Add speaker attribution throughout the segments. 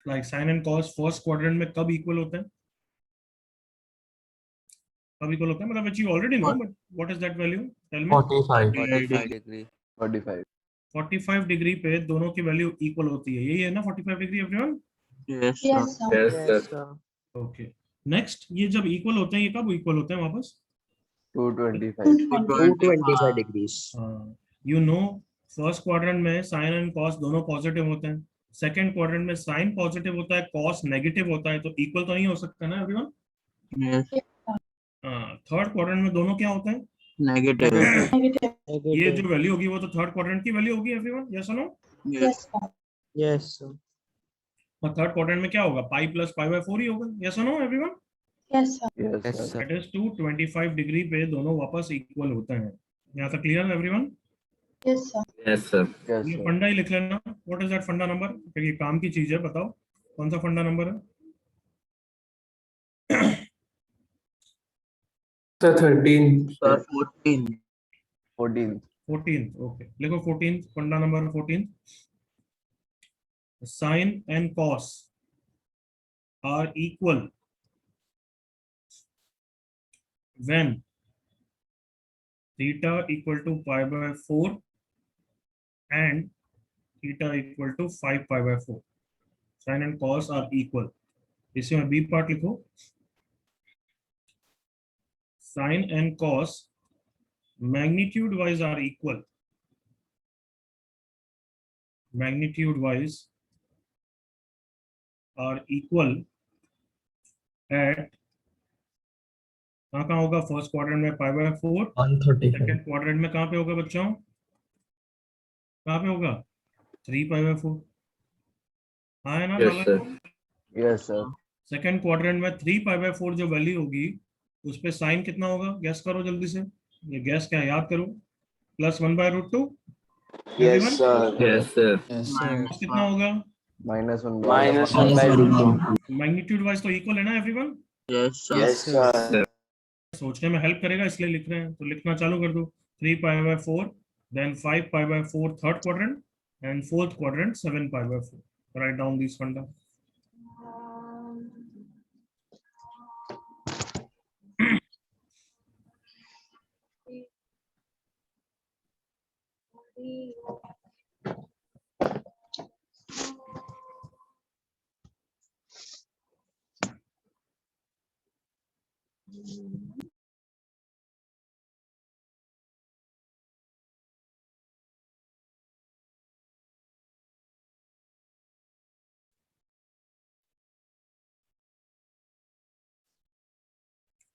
Speaker 1: Like sine and cos first quadrant में कब equal होते हैं? कब इक्वल होते हैं मतलब, which you already know, but what is that value? Tell me.
Speaker 2: 45
Speaker 3: 45 degree.
Speaker 4: 45.
Speaker 1: 45 degree पे दोनों की वैल्यू इक्वल होती है, यही है ना 45 degree everyone?
Speaker 3: Yes,
Speaker 5: Yes,
Speaker 3: sir.
Speaker 5: sir.
Speaker 4: Yes, sir.
Speaker 1: Okay, next ये जब इक्वल होते हैं, ये कब इक्वल होते हैं वापस?
Speaker 4: 225.
Speaker 5: 225
Speaker 3: degrees.
Speaker 1: You know first quadrant में साइन एंड कॉस दोनों पॉजिटिव होते हैं, सेकंड क्वाड्रेंट में साइन पॉजिटिव होता है, कॉस नेगेटिव होता है, तो इक्वल तो नहीं हो सकता ना एवरीवन?
Speaker 3: Yes.
Speaker 1: थर्ड क्वाड्रेंट में दोनों क्या होते हैं?
Speaker 3: Negative.
Speaker 5: Negative.
Speaker 1: ये जो वैल्यू होगी वो तो थर्ड क्वाड्रेंट की वैल्यू होगी एवरीवन, यस और no?
Speaker 3: Yes.
Speaker 5: Yes, sir.
Speaker 3: Yes, sir.
Speaker 1: और थर्ड क्वाड्रेंट में क्या होगा? पाई प्लस पाई बाय 4 ही होगा, यस और no everyone?
Speaker 5: Yes, sir.
Speaker 4: Yes,
Speaker 3: Yes,
Speaker 4: sir.
Speaker 3: sir.
Speaker 1: That is 225 degree पे दोनों वापस इक्वल होते हैं। यहाँ तक क्लियर है everyone?
Speaker 5: Yes, sir.
Speaker 4: Yes, sir. Yes,
Speaker 1: ये
Speaker 4: sir.
Speaker 1: फंडा ही लिख लेना, व्हाट इज दैट फंडा नंबर, क्योंकि काम की चीज है, बताओ कौन सा फंडा नंबर है?
Speaker 2: Sir, 13.
Speaker 3: Sir, 14.
Speaker 4: 14.
Speaker 1: 14, ओके लिखो 14 funda number 14। Sine and cos are equal when theta equal to pi by 4 and theta equal to 5 pi by 4। Sine and cos are equal, इसमें बी पार्ट लिखो, sine and cos magnitude wise are equal, magnitude wise are equal at कहाँ होगा? First quadrant में पाई by 4,
Speaker 2: 135.
Speaker 1: Second quadrant में कहाँ पे होगा बच्चों? कहाँ पे होगा? 3 पाई बाय 4। हाँ है ना?
Speaker 4: Yes, sir. Yes, sir.
Speaker 1: Second quadrant में 3 पाई बाय 4 जो वैल्यू होगी उस पे साइन कितना होगा? गैस करो जल्दी से, ये गैस क्या याद करो, +1/√2।
Speaker 4: Yes, sir. Yes, sir.
Speaker 3: Yes, sir.
Speaker 1: कितना होगा?
Speaker 4: -1
Speaker 2: 1/√2.
Speaker 1: मैग्नीट्यूड वाइज तो इक्वल है ना everyone?
Speaker 3: Yes, sir.
Speaker 4: Yes, sir.
Speaker 1: सोचने में हेल्प करेगा इसलिए लिख रहे हैं, तो लिखना चालू कर दो। 3 pi by 4, then 5 pi by 4 third quadrant, and fourth quadrant 7 pi by 4। Right down this funda.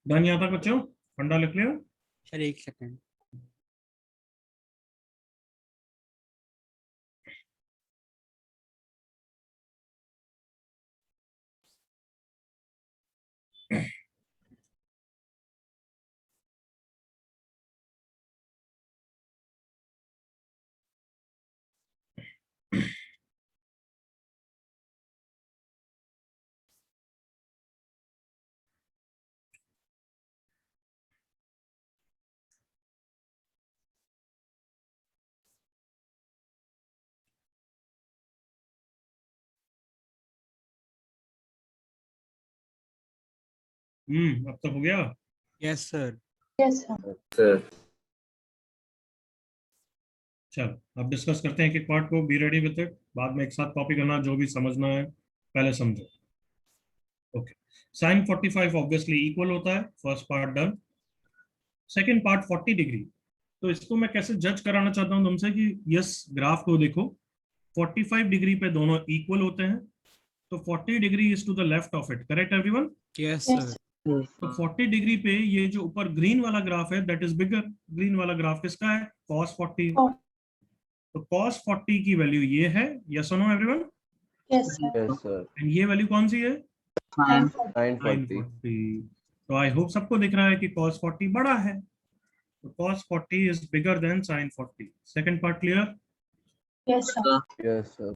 Speaker 1: Done यहाँ तक बच्चों? फंडा लिख लिया?
Speaker 3: Sir, एक second.
Speaker 1: अब तो हो गया।
Speaker 3: Yes, sir.
Speaker 5: Yes, sir.
Speaker 4: Sir.
Speaker 1: चलो अब डिस्कस करते हैं एक एक पार्ट को, बी रेडी विद इट, बाद में एक साथ कॉपी करना, जो भी समझना है पहले समझो। ओके, साइन 45 ऑब्वियसली इक्वल होता है, first part done. Second part 40 degree, तो इसको मैं कैसे जज कराना चाहता हूं तुमसे कि यस ग्राफ को देखो, 45 डिग्री पे दोनों इक्वल होते हैं, तो 40 degree is to the left of it, correct everyone?
Speaker 3: Yes,
Speaker 5: Yes,
Speaker 3: sir.
Speaker 1: तो 40 डिग्री पे ये जो ऊपर ग्रीन वाला ग्राफ है दैट इज बिगर, ग्रीन वाला ग्राफ किसका है? cos 40।
Speaker 5: Oh.
Speaker 1: तो cos 40 की वैल्यू ये है, यस और no everyone?
Speaker 5: yes, sir.
Speaker 4: Yes, sir.
Speaker 1: And ये वैल्यू कौन सी है?
Speaker 4: 940.
Speaker 1: 940। तो आई होप सबको दिख रहा है कि cos 40 बड़ा है, तो cos 40 is bigger than sin 40। Second part clear?
Speaker 5: Yes, sir.
Speaker 4: Yes, sir.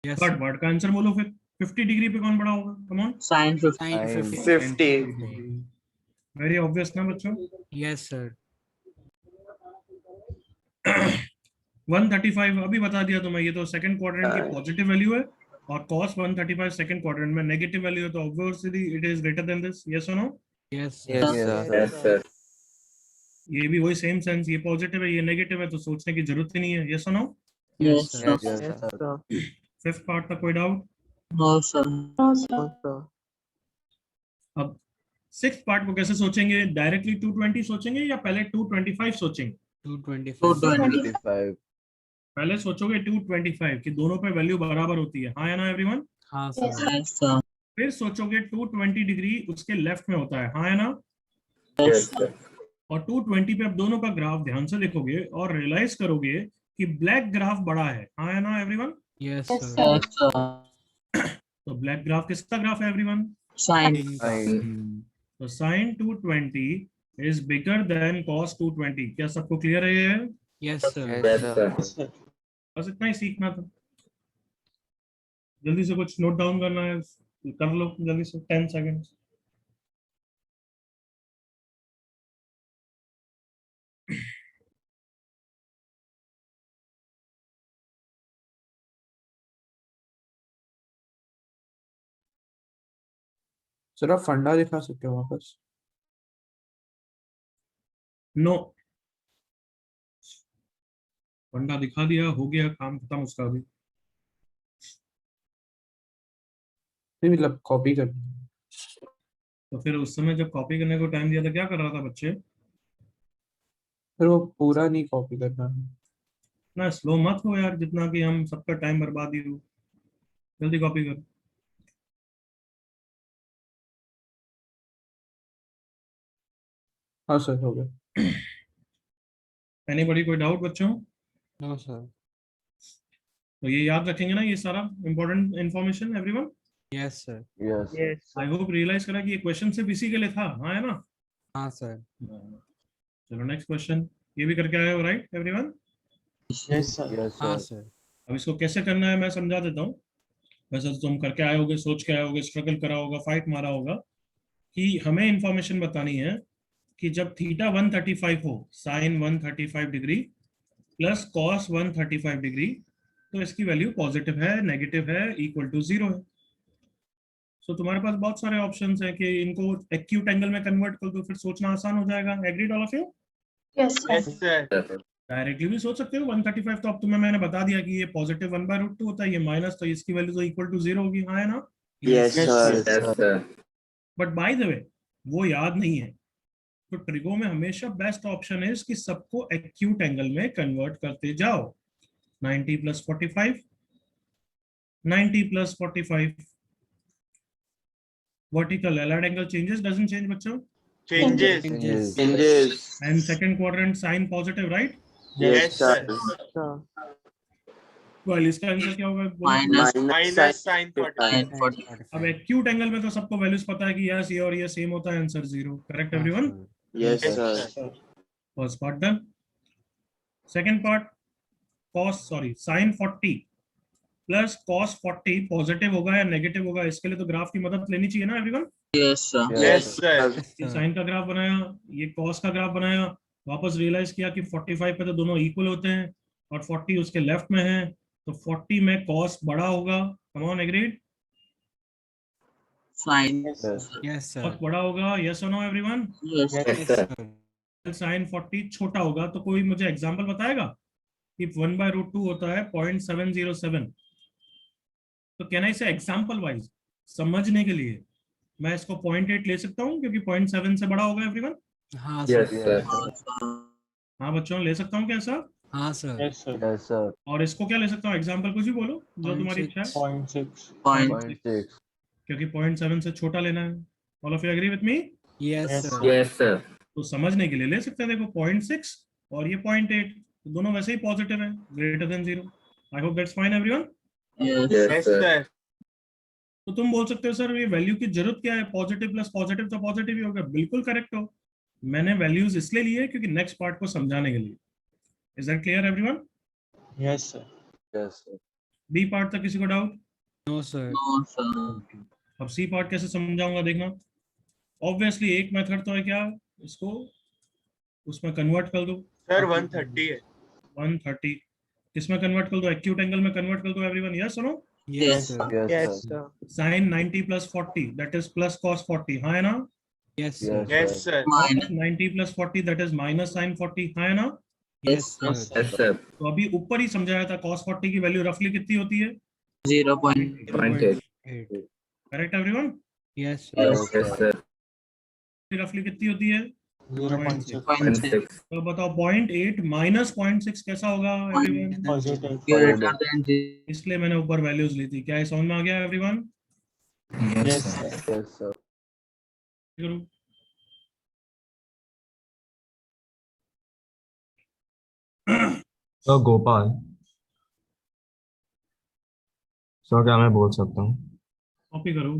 Speaker 3: Yes,
Speaker 1: third
Speaker 3: sir.
Speaker 1: Part का आंसर बोलो फिर, 50 डिग्री पे कौन बड़ा होगा? Come on,
Speaker 3: Sin 50.
Speaker 4: Sin
Speaker 2: 50.
Speaker 1: Very obvious ना बच्चों?
Speaker 3: Yes, sir.
Speaker 1: 135 अभी बता दिया तुम्हें, ये तो सेकंड क्वाड्रेंट की पॉजिटिव वैल्यू है, और cos 135 सेकंड क्वाड्रेंट में नेगेटिव वैल्यू है तो obviously it is greater than this, yes और no?
Speaker 3: Yes, sir.
Speaker 4: Yes, sir.
Speaker 1: ये भी वही सेम सेंस, ये पॉजिटिव है ये नेगेटिव है तो सोचने की जरूरत ही नहीं है, यस और no?
Speaker 3: Yes, sir.
Speaker 4: Yes, sir.
Speaker 1: Fifth part का कोई डाउट?
Speaker 5: No, sir.
Speaker 1: अब सिक्स्थ पार्ट को कैसे सोचेंगे? डायरेक्टली 220 सोचेंगे या पहले 225 सोचेंगे?
Speaker 3: 225.
Speaker 4: 25.
Speaker 1: पहले सोचोगे 225 कि दोनों पे वैल्यू बराबर होती है, हाँ या ना एवरीवन?
Speaker 3: हाँ
Speaker 5: Yes,
Speaker 3: सर.
Speaker 5: sir.
Speaker 1: फिर सोचोगे 220 डिग्री उसके लेफ्ट में होता है, हाँ या ना?
Speaker 5: Yes, sir.
Speaker 1: और 220 पे अब दोनों का ग्राफ ध्यान से देखोगे और रियलाइज करोगे कि ब्लैक ग्राफ बड़ा है, हाँ या ना everyone?
Speaker 3: Yes,
Speaker 5: Yes,
Speaker 3: sir.
Speaker 5: sir.
Speaker 1: तो ब्लैक ग्राफ किसका ग्राफ है एवरीवन?
Speaker 5: Sign.
Speaker 4: Fine.
Speaker 1: तो sin 220 is bigger than cos 220, क्या सबको क्लियर है ये?
Speaker 3: Yes, sir.
Speaker 4: Yes, sir.
Speaker 1: बस इतना ही सीखना था। जल्दी से कुछ नोट डाउन करना है, कर लो जल्दी से, 10 सेकंड।
Speaker 2: सर आप फंडा दिखा सकते हो वापस?
Speaker 1: नो, फंडा दिखा दिया, हो गया काम खत्म उसका भी।
Speaker 2: नहीं मतलब कॉपी कर।
Speaker 1: तो फिर उस समय जब कॉपी करने को टाइम दिया था क्या कर रहा था बच्चे?
Speaker 2: फिर वो पूरा नहीं कॉपी करना है।
Speaker 1: ना स्लो मत हो यार, जितना कि हम सबका टाइम बर्बाद ही हो। जल्दी कॉपी कर।
Speaker 2: हाँ सर हो गया।
Speaker 1: एनीबॉडी कोई डाउट बच्चों?
Speaker 3: No, sir.
Speaker 1: तो ये याद रखेंगे ना ये सारा important information everyone?
Speaker 3: Yes, sir.
Speaker 4: Yes.
Speaker 1: I hope realise करा कि ये क्वेश्चन सिर्फ इसी के लिए था, हाँ है ना?
Speaker 3: हाँ sir.
Speaker 1: चलो नेक्स्ट क्वेश्चन, ये भी करके आए हो राइट एवरीवन?
Speaker 4: Yes,
Speaker 3: हाँ
Speaker 4: sir.
Speaker 3: sir.
Speaker 1: अब इसको कैसे करना है मैं समझा देता हूँ। वैसे तो तुम करके आए होगे, सोच के आए होगे, स्ट्रगल करा होगा, फाइट मारा होगा कि हमें इंफॉर्मेशन बतानी है कि जब थीटा 135 हो, sine 135 degree plus cos 135 degree, तो इसकी वैल्यू पॉजिटिव है, नेगेटिव है, इक्वल टू 0 है। सो तुम्हारे पास बहुत सारे ऑप्शंस हैं कि इनको एक्यूट एंगल में कन्वर्ट कर दो, फिर सोचना आसान हो जाएगा। Agreed all of you?
Speaker 5: Yes, sir.
Speaker 1: Directly भी सोच सकते हो 135, तो अब तुम्हें मैंने बता दिया कि ये पॉजिटिव 1/√2 होता है, ये माइनस, तो इसकी वैल्यू तो इक्वल टू 0 होगी, हाँ है ना?
Speaker 4: Yes, sir.
Speaker 1: But by the way वो याद नहीं है, तो ट्रिगो में हमेशा बेस्ट ऑप्शन है कि सबको एक्यूट एंगल में कन्वर्ट करते जाओ। 90 + 45, 90 + 45, vertical allied angle changes, doesn't change बच्चों?
Speaker 5: Changes.
Speaker 4: Changes.
Speaker 1: And second quadrant sign positive, right?
Speaker 4: Yes, sir.
Speaker 1: Well, इसका आंसर क्या होगा?
Speaker 5: Minus
Speaker 4: Sin
Speaker 5: sign 40.
Speaker 1: अब एक्यूट एंगल में तो सबको वैल्यूज पता है कि यस ये और ये सेम होता है, आंसर 0, करेक्ट
Speaker 3: हाँ
Speaker 1: everyone?
Speaker 3: sir.
Speaker 4: Yes, sir.
Speaker 1: First part done. Second part, sin 40 plus cos 40 positive होगा या नेगेटिव होगा, इसके लिए तो ग्राफ की मदद लेनी चाहिए ना everyone?
Speaker 5: Yes, sir.
Speaker 4: Yes, sir.
Speaker 1: ये साइन का ग्राफ बनाया, ये कॉस का ग्राफ बनाया, वापस रियलाइज किया कि 45 पे तो दोनों इक्वल होते हैं और 40 उसके लेफ्ट में है, तो 40 में कॉस बड़ा होगा। Come on, agreed?
Speaker 5: Sign.
Speaker 4: Yes.
Speaker 3: Yes sir.
Speaker 1: Cos बड़ा होगा, यस और no everyone?
Speaker 5: Yes, sir.
Speaker 3: Yes sir.
Speaker 1: Sine 40 छोटा होगा, तो कोई मुझे एग्जांपल बताएगा कि 1/√2 होता है 0.707, तो कहना इसे एग्जांपल वाइज समझने के लिए मैं इसको 0.8 ले सकता हूँ क्योंकि 0.7 से बड़ा होगा एवरीवन?
Speaker 3: हाँ
Speaker 4: Yes,
Speaker 3: sir.
Speaker 4: sir.
Speaker 1: हाँ बच्चों, ले सकता हूँ क्या ऐसा?
Speaker 3: हाँ sir.
Speaker 4: Yes, sir.
Speaker 1: और इसको क्या ले सकता हूँ? एग्जांपल कुछ भी बोलो जो तुम्हारी
Speaker 3: 0.6.
Speaker 1: इच्छा है,
Speaker 5: Point.
Speaker 4: 0.6.
Speaker 1: क्योंकि 0.7 से छोटा लेना है। All of you agree with me?
Speaker 3: Yes sir.
Speaker 4: Yes, sir.
Speaker 1: तो समझने के लिए ले सकते हैं, देखो 0.6 और ये 0.8, तो दोनों वैसे ही पॉजिटिव है, greater than 0। I hope that's fine everyone.
Speaker 5: Yes.
Speaker 4: Yes, sir.
Speaker 1: तो तुम बोल सकते हो सर ये वैल्यू की जरूरत क्या है, पॉजिटिव प्लस पॉजिटिव तो पॉजिटिव ही होगा। बिल्कुल करेक्ट हो, मैंने वैल्यूज इसलिए लिए क्योंकि नेक्स्ट पार्ट को समझाने के लिए। Is that clear everyone?
Speaker 4: Yes, sir.
Speaker 1: B part तक किसी को doubt?
Speaker 3: No sir.
Speaker 5: No, sir.
Speaker 1: अब सी पार्ट कैसे समझाऊंगा देखना। ऑब्वियसली एक मेथड तो है, क्या इसको उसमें कन्वर्ट कर दो।
Speaker 6: सर 130 है।
Speaker 1: 130 किसमें कन्वर्ट कर दो? एक्यूट एंगल में कन्वर्ट कर दो एवरीवन, यस सुनो?
Speaker 3: Yes, sir.
Speaker 4: Yes, sir.
Speaker 1: Sin 90 plus 40, that is plus cos 40, हाँ है ना?
Speaker 3: Yes, sir.
Speaker 4: Yes, sir.
Speaker 5: Minus.
Speaker 1: 90 plus 40, that is minus sin 40, हाँ है ना?
Speaker 3: Yes, sir.
Speaker 4: Yes, sir.
Speaker 1: तो अभी ऊपर ही समझाया था cos 40 की वैल्यू रफली कितनी होती है?
Speaker 5: 0.8.
Speaker 3: 0.8.
Speaker 1: Correct everyone?
Speaker 3: Yes, sir.
Speaker 4: Yes, sir.
Speaker 1: रफली कितनी होती है?
Speaker 2: 0.6
Speaker 5: 0.6.
Speaker 1: तो बताओ 0.8 माइनस 0.6 कैसा होगा एवरीवन?
Speaker 2: Positive
Speaker 5: Greater than 0.
Speaker 1: इसलिए मैंने ऊपर वैल्यूज ली थी। क्या ये समझ में आ गया everyone?
Speaker 2: Yes sir
Speaker 4: Yes, sir.
Speaker 6: तो गोपाल सो क्या मैं बोल सकता हूँ?
Speaker 1: कॉपी करो।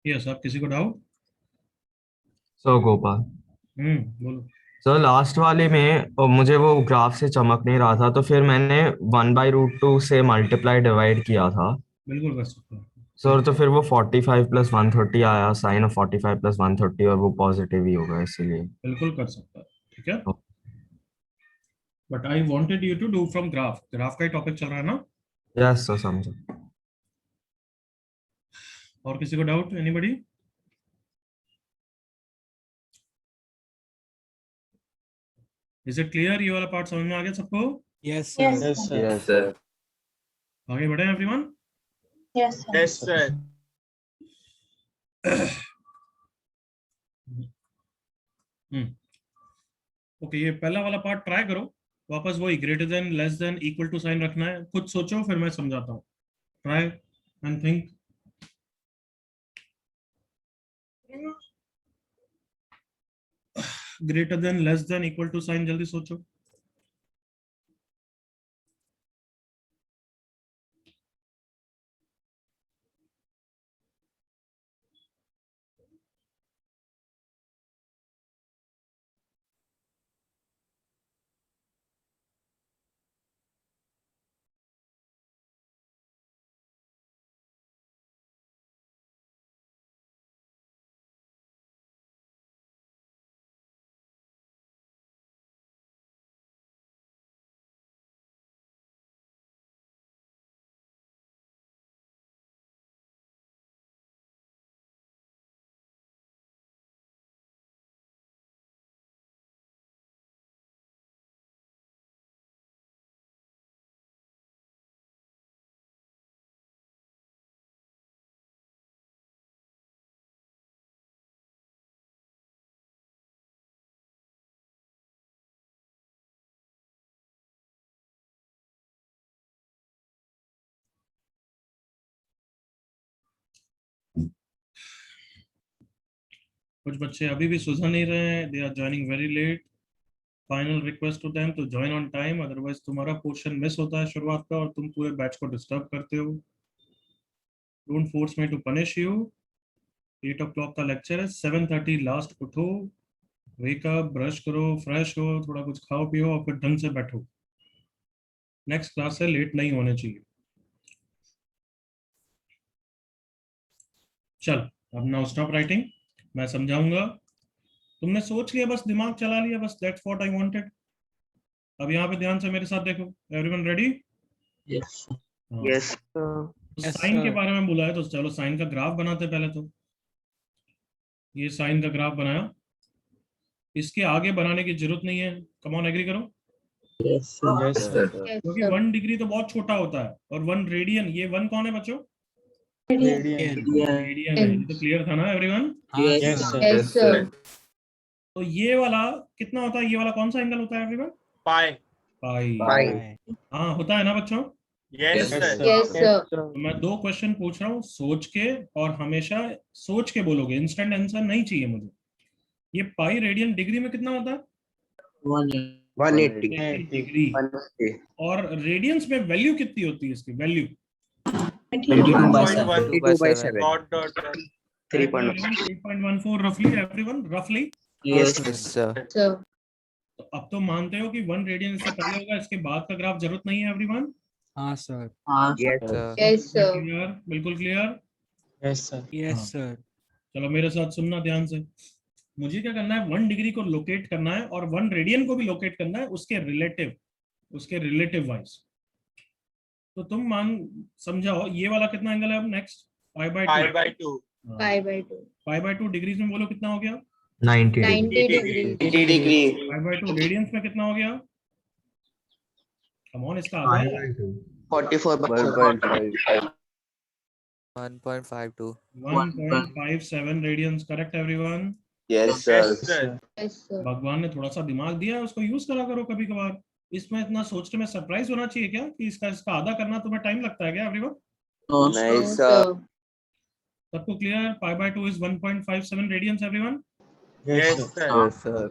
Speaker 1: यस, आप किसी को डाउट?
Speaker 6: सो गोपाल
Speaker 1: बोलो।
Speaker 6: सर लास्ट वाले में मुझे वो ग्राफ से चमक नहीं रहा था, तो फिर मैंने 1/√2 से मल्टीप्लाई डिवाइड किया था
Speaker 1: बिल्कुल कर सकते हो।
Speaker 6: सर, तो फिर वो 45 + 130 आया, साइन ऑफ 45 + 130, और वो पॉजिटिव ही होगा इसीलिए।
Speaker 1: बिल्कुल कर सकता है, ठीक है। But I wanted you to do from graph. Graph का ही टॉपिक चल रहा है ना?
Speaker 6: यस सर, समझो।
Speaker 1: और किसी को doubt? Anybody? Is it clear? ये वाला पार्ट समझ में आ गया सबको?
Speaker 3: Yes, sir.
Speaker 2: Yes sir
Speaker 4: Yes, sir.
Speaker 1: आगे बढ़े everyone?
Speaker 7: Yes, sir.
Speaker 4: Yes, sir.
Speaker 1: Okay, ये पहला वाला पार्ट ट्राई करो। वापस वही greater than, less than, equal to sign रखना है। खुद सोचो, फिर मैं समझाता हूँ। Try and think. Greater than, less than, equal to sign, जल्दी सोचो। कुछ बच्चे अभी भी सुझा नहीं रहे हैं। They are joining very late. Final request to them to join on time, otherwise तुम्हारा पोर्शन मिस होता है शुरुआत का और तुम पूरे बैच को डिस्टर्ब करते हो। Don't force me to punish you. 8 o'clock का लेक्चर है। 7:30 लास्ट। उठो, वेकअप, ब्रश करो, फ्रेश हो, थोड़ा कुछ खाओ पियो और फिर ढंग से बैठो। नेक्स्ट क्लास से लेट नहीं होने चाहिए। चल, अब नाउ स्टॉप राइटिंग। मैं समझाऊंगा। तुमने सोच लिया, बस दिमाग चला लिया, बस दैट्स व्हाट आई वांटेड। अब यहाँ पे ध्यान से मेरे साथ देखो। Everyone ready?
Speaker 5: Yes.
Speaker 4: Yes, sir.
Speaker 3: Yes,
Speaker 1: sine के
Speaker 3: sir.
Speaker 1: बारे में बोला है तो चलो साइन का ग्राफ बनाते पहले। तो ये साइन का ग्राफ बनाया, इसके आगे बनाने की जरूरत नहीं है। कम ऑन, एग्री करो।
Speaker 5: Yes, sir.
Speaker 2: Yes
Speaker 4: Yes,
Speaker 2: sir
Speaker 4: sir.
Speaker 7: Yes,
Speaker 1: क्योंकि
Speaker 7: sir.
Speaker 1: 1 डिग्री तो बहुत छोटा होता है और 1 रेडियन, ये 1 कौन है बच्चों?
Speaker 2: Radian
Speaker 5: Yeah.
Speaker 1: रेडियन है। ये तो क्लियर था ना एवरीवन?
Speaker 3: हाँ,
Speaker 5: Yes,
Speaker 3: sir.
Speaker 2: sir.
Speaker 7: Yes, sir.
Speaker 1: तो ये वाला कितना होता है? ये वाला कौन सा एंगल होता है एवरीवन?
Speaker 8: Pi.
Speaker 1: पाई।
Speaker 3: Bye.
Speaker 1: हाँ, होता है ना बच्चों?
Speaker 8: Yes,
Speaker 4: Yes,
Speaker 8: sir.
Speaker 4: sir.
Speaker 7: Yes, sir.
Speaker 1: तो मैं 2 क्वेश्चन पूछ रहा हूँ सोच के, और हमेशा सोच के बोलोगे, इंस्टेंट आंसर नहीं चाहिए मुझे। ये पाई रेडियन डिग्री में कितना होता है?
Speaker 5: 180.
Speaker 4: 180.
Speaker 1: डिग्री।
Speaker 4: 180.
Speaker 1: और रेडियंस में वैल्यू कितनी होती है इसकी? Value
Speaker 8: 22.1.
Speaker 4: 22/7.
Speaker 8: Dot, dot, dot.
Speaker 4: 3.1.
Speaker 1: 3.14 roughly everyone, roughly.
Speaker 4: Yes.
Speaker 3: Yes, sir.
Speaker 7: sir.
Speaker 1: तो अब तो मानते हो कि 1 रेडियन इससे पहले होगा, इसके बाद का ग्राफ जरूरत नहीं है एवरीवन.
Speaker 3: हाँ sir.
Speaker 4: Yes.
Speaker 3: Sir.
Speaker 7: Yes, sir.
Speaker 1: Clear, बिल्कुल क्लियर.
Speaker 2: Yes, sir.
Speaker 3: Yes,
Speaker 1: हाँ.
Speaker 3: sir.
Speaker 1: चलो मेरे साथ सुनना ध्यान से. मुझे क्या करना है, 1 डिग्री को लोकेट करना है और 1 रेडियन को भी लोकेट करना है उसके रिलेटिव वाइज. तो तुम समझाओ ये वाला कितना एंगल है. अब next pi by 2.
Speaker 7: Pi by 2.
Speaker 1: Pi by 2 degrees में बोलो कितना हो गया.
Speaker 6: 90
Speaker 7: 90 degree.
Speaker 1: पाई बाय 2 रेडियंस में कितना हो गया. कम ऑन, इसका आधा है.
Speaker 4: 44.
Speaker 3: 1.52.
Speaker 1: 1.57 radians. Correct everyone.
Speaker 4: Yes, sir.
Speaker 7: Yes, sir.
Speaker 1: भगवान ने थोड़ा सा दिमाग दिया है, उसको यूज करा करो कभी कभार. इसमें इतना सोचने में सरप्राइज होना चाहिए क्या कि इसका आधा करना तुम्हें टाइम लगता है क्या everyone.
Speaker 5: No,
Speaker 7: No,
Speaker 4: Nice,
Speaker 7: sir.
Speaker 1: सबको clear. Pi by 2 is 1.57 radians everyone.
Speaker 2: Yes, sir.
Speaker 4: Yes, sir.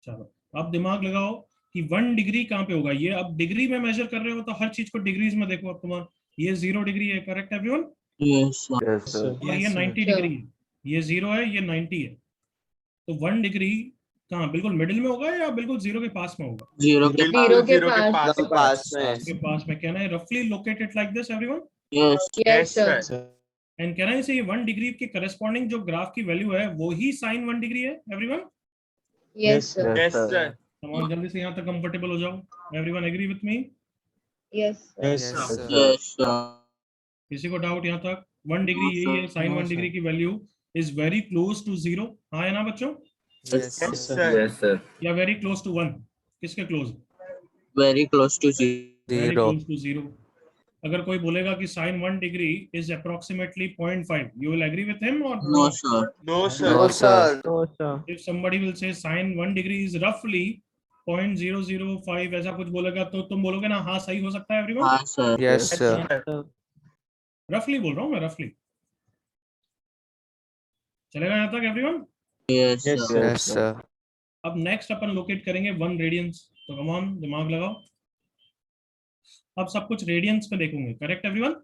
Speaker 1: चलो अब दिमाग लगाओ कि 1 डिग्री कहाँ पे होगा. ये अब डिग्री में मेजर कर रहे हो तो हर चीज को डिग्रीज में देखो. अब तुम्हारा ये 0 डिग्री है. Correct everyone.
Speaker 5: yes, sir.
Speaker 4: Yes, sir.
Speaker 1: और ये
Speaker 3: Yes, sir.
Speaker 1: 90 डिग्री है. ये 0 है, ये 90 है. तो 1 डिग्री कहाँ, बिल्कुल मिडिल में होगा या बिल्कुल 0 के पास में होगा.
Speaker 5: Zero के
Speaker 7: Zero के पास.
Speaker 1: के पास में. कहना है रफली located like this everyone.
Speaker 5: yes,
Speaker 7: Yes, sir.
Speaker 2: sir.
Speaker 1: And कहना है इसे ये 1 डिग्री के करस्पॉन्डिंग जो ग्राफ की वैल्यू है वो ही sin 1 डिग्री है everyone.
Speaker 7: Yes, sir.
Speaker 4: Yes, sir.
Speaker 1: तमाम जल्दी से यहाँ तक कंफर्टेबल हो जाओ. Everyone agree with me.
Speaker 7: Yes, sir.
Speaker 2: Yes,
Speaker 3: Yes,
Speaker 2: sir.
Speaker 3: sir.
Speaker 5: yes, sir.
Speaker 1: किसी को डाउट यहाँ तक. 1 डिग्री यही है. sin
Speaker 3: No,
Speaker 1: 1 degree
Speaker 3: sir.
Speaker 1: की value is very close to 0. हाँ है ना बच्चों.
Speaker 3: Yes,
Speaker 2: Yes,
Speaker 3: sir.
Speaker 2: sir.
Speaker 4: Yes, sir.
Speaker 1: या वेरी क्लोज टू 1. किसके close.
Speaker 5: Very close to zero.
Speaker 1: Very
Speaker 3: Zero.
Speaker 1: Close to 0. अगर कोई बोलेगा कि sin 1 degree is approximately 0.5, you will agree with him or
Speaker 5: No, sir.
Speaker 3: No, sir.
Speaker 4: No, sir.
Speaker 1: if somebody will say sin 1 degree is roughly 0.005 ऐसा कुछ बोलेगा तो तुम बोलोगे ना हाँ सही हो सकता है एवरीवन.
Speaker 5: हाँ, sir.
Speaker 3: Yes, sir.
Speaker 1: रफली बोल रहा हूँ मैं, रफली. चलेगा यहाँ तक everyone.
Speaker 5: Yes,
Speaker 2: Yes,
Speaker 5: sir.
Speaker 3: Yes, sir.
Speaker 1: अब नेक्स्ट अपन लोकेट करेंगे 1 रेडियंस. तो कम ऑन दिमाग लगाओ. अब सब कुछ रेडियंस में देखोगे. Correct everyone.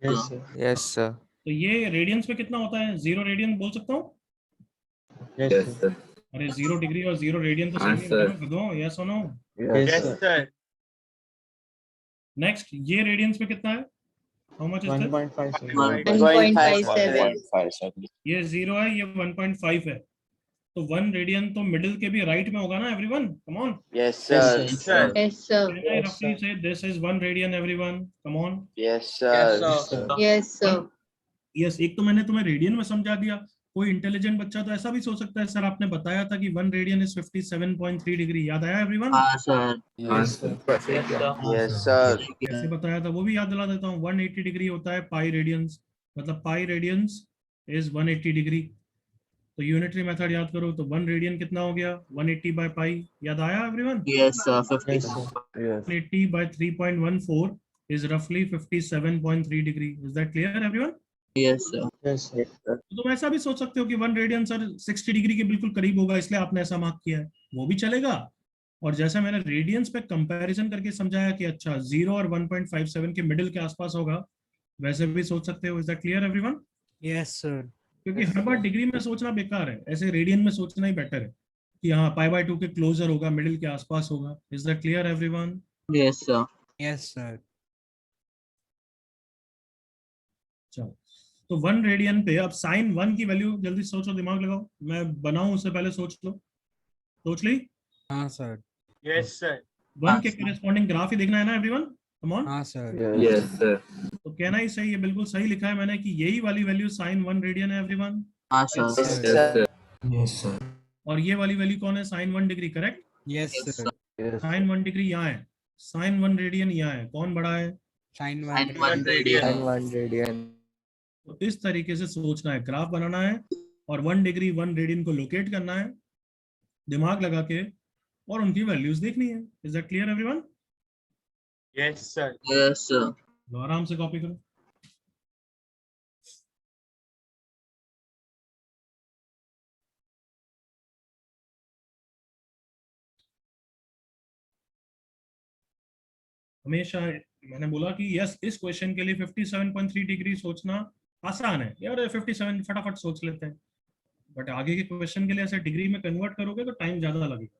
Speaker 2: Yes, sir.
Speaker 3: Yes, sir.
Speaker 1: तो ये रेडियंस में कितना होता है. 0 रेडियन बोल सकता हूँ.
Speaker 2: Yes,
Speaker 4: Yes,
Speaker 2: sir.
Speaker 4: sir.
Speaker 1: अरे 0 डिग्री और 0 रेडियन तो
Speaker 4: हाँ,
Speaker 1: सही
Speaker 4: sir.
Speaker 1: है. यस और नो.
Speaker 2: Yes, sir.
Speaker 1: नेक्स्ट ये रेडियंस में कितना है. How much is this.
Speaker 2: 1.57.
Speaker 7: 1.57.
Speaker 1: ये 0 है, ये 1.5 है. तो 1 रेडियन तो मिडिल के भी राइट में होगा ना everyone. Come on.
Speaker 4: Yes,
Speaker 2: Yes,
Speaker 4: sir.
Speaker 2: sir.
Speaker 7: Yes, sir.
Speaker 2: Yes,
Speaker 1: roughly
Speaker 2: sir.
Speaker 1: say this is 1 radian everyone. Come on.
Speaker 4: Yes, sir.
Speaker 2: Yes, sir.
Speaker 7: Yes, sir.
Speaker 1: Yes एक तो मैंने तुम्हें रेडियन में समझा दिया. कोई इंटेलिजेंट बच्चा तो ऐसा भी सोच सकता है सर आपने बताया था कि 1 रेडियन इज 57.3 डिग्री. याद आया एवरीवन.
Speaker 5: हाँ, sir.
Speaker 2: Yes, sir.
Speaker 4: Yes, sir.
Speaker 1: कैसे बताया था वो भी याद दिला देता हूँ. 180 डिग्री होता है पाई रेडियंस. मतलब पाई रेडियंस इज 180 डिग्री. तो यूनिटरी मेथड याद करो तो 1 रेडियन कितना हो गया. 180 बाय पाई. याद आया everyone.
Speaker 5: Yes, sir. 50.
Speaker 2: Yes, sir.
Speaker 4: Yes.
Speaker 1: 180 by 3.14 is roughly 57.3 degree. Is that clear everyone?
Speaker 5: Yes, sir.
Speaker 2: Yes, sir.
Speaker 1: तो तुम ऐसा भी सोच सकते हो कि 1 रेडियन सर 60 डिग्री के बिल्कुल करीब होगा इसलिए आपने ऐसा मार्क किया है. वो भी चलेगा. और जैसा मैंने रेडियंस पे कंपैरिजन करके समझाया कि अच्छा 0 और 1.57 के मिडिल के आसपास होगा, वैसे भी सोच सकते हो. Is that clear everyone?
Speaker 3: Yes, sir.
Speaker 1: क्योंकि हर बार डिग्री में सोचना बेकार है. ऐसे रेडियन में सोचना ही बेटर है कि हाँ पाई बाय 2 के क्लोजर होगा, मिडिल के आसपास होगा. Is that clear everyone?
Speaker 5: Yes, sir.
Speaker 3: Yes, sir.
Speaker 1: चलो तो 1 रेडियन पे अब sin 1 की वैल्यू जल्दी सोचो. दिमाग लगाओ. मैं बनाऊं उससे पहले सोच लो. सोच ली.
Speaker 3: हाँ sir.
Speaker 1: 1 के करस्पॉन्डिंग ग्राफ ही देखना है ना एवरीवन. Come on.
Speaker 3: हाँ sir.
Speaker 4: Yes, sir.
Speaker 1: तो कहना ही सही है. बिल्कुल सही लिखा है मैंने कि यही वाली वैल्यू sin 1 रेडियन है एवरीवन.
Speaker 5: हाँ, sir.
Speaker 4: Yes, sir.
Speaker 6: yes sir
Speaker 1: और ये वाली वैल्यू कौन है. sin 1 degree. Correct.
Speaker 3: Yes, sir.
Speaker 4: Yes.
Speaker 1: sin 1 degree यहाँ है. sin 1 रेडियन यहाँ है. कौन बड़ा है.
Speaker 3: Sin
Speaker 5: And
Speaker 3: 1
Speaker 5: 1 radian.
Speaker 4: 1 radian.
Speaker 1: तो इस तरीके से सोचना है. ग्राफ बनाना है और 1 डिग्री 1 रेडियन को लोकेट करना है दिमाग लगा के और उनकी वैल्यूज देखनी है. Is that clear everyone?
Speaker 2: Yes, sir.
Speaker 5: Yes, sir.
Speaker 1: लो आराम से कॉपी करो. हमेशा मैंने बोला कि यस इस क्वेश्चन के लिए 57.3 डिग्री सोचना आसान है यार, 57 फटाफट सोच लेते हैं, बट आगे के क्वेश्चन के लिए ऐसे डिग्री में कन्वर्ट करोगे तो टाइम ज्यादा लगेगा.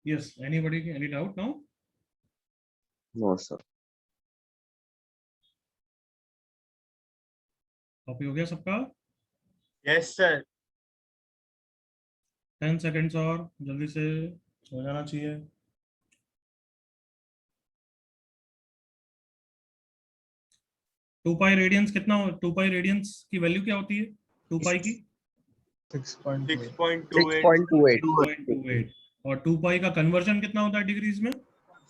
Speaker 1: Yes, anybody, any doubt now?
Speaker 4: No, sir.
Speaker 1: Copy हो गया सबका?
Speaker 8: Yes, sir.
Speaker 1: 10 सेकेंड्स और, जल्दी से हो जाना चाहिए. टू पाई रेडियंस कितना हो, 2 पाई रेडियंस की वैल्यू क्या होती है 2 पाई की?
Speaker 8: 6.28.
Speaker 4: 6.28.
Speaker 1: 2.28. और 2 पाई का कन्वर्जन कितना होता है डिग्रीज में?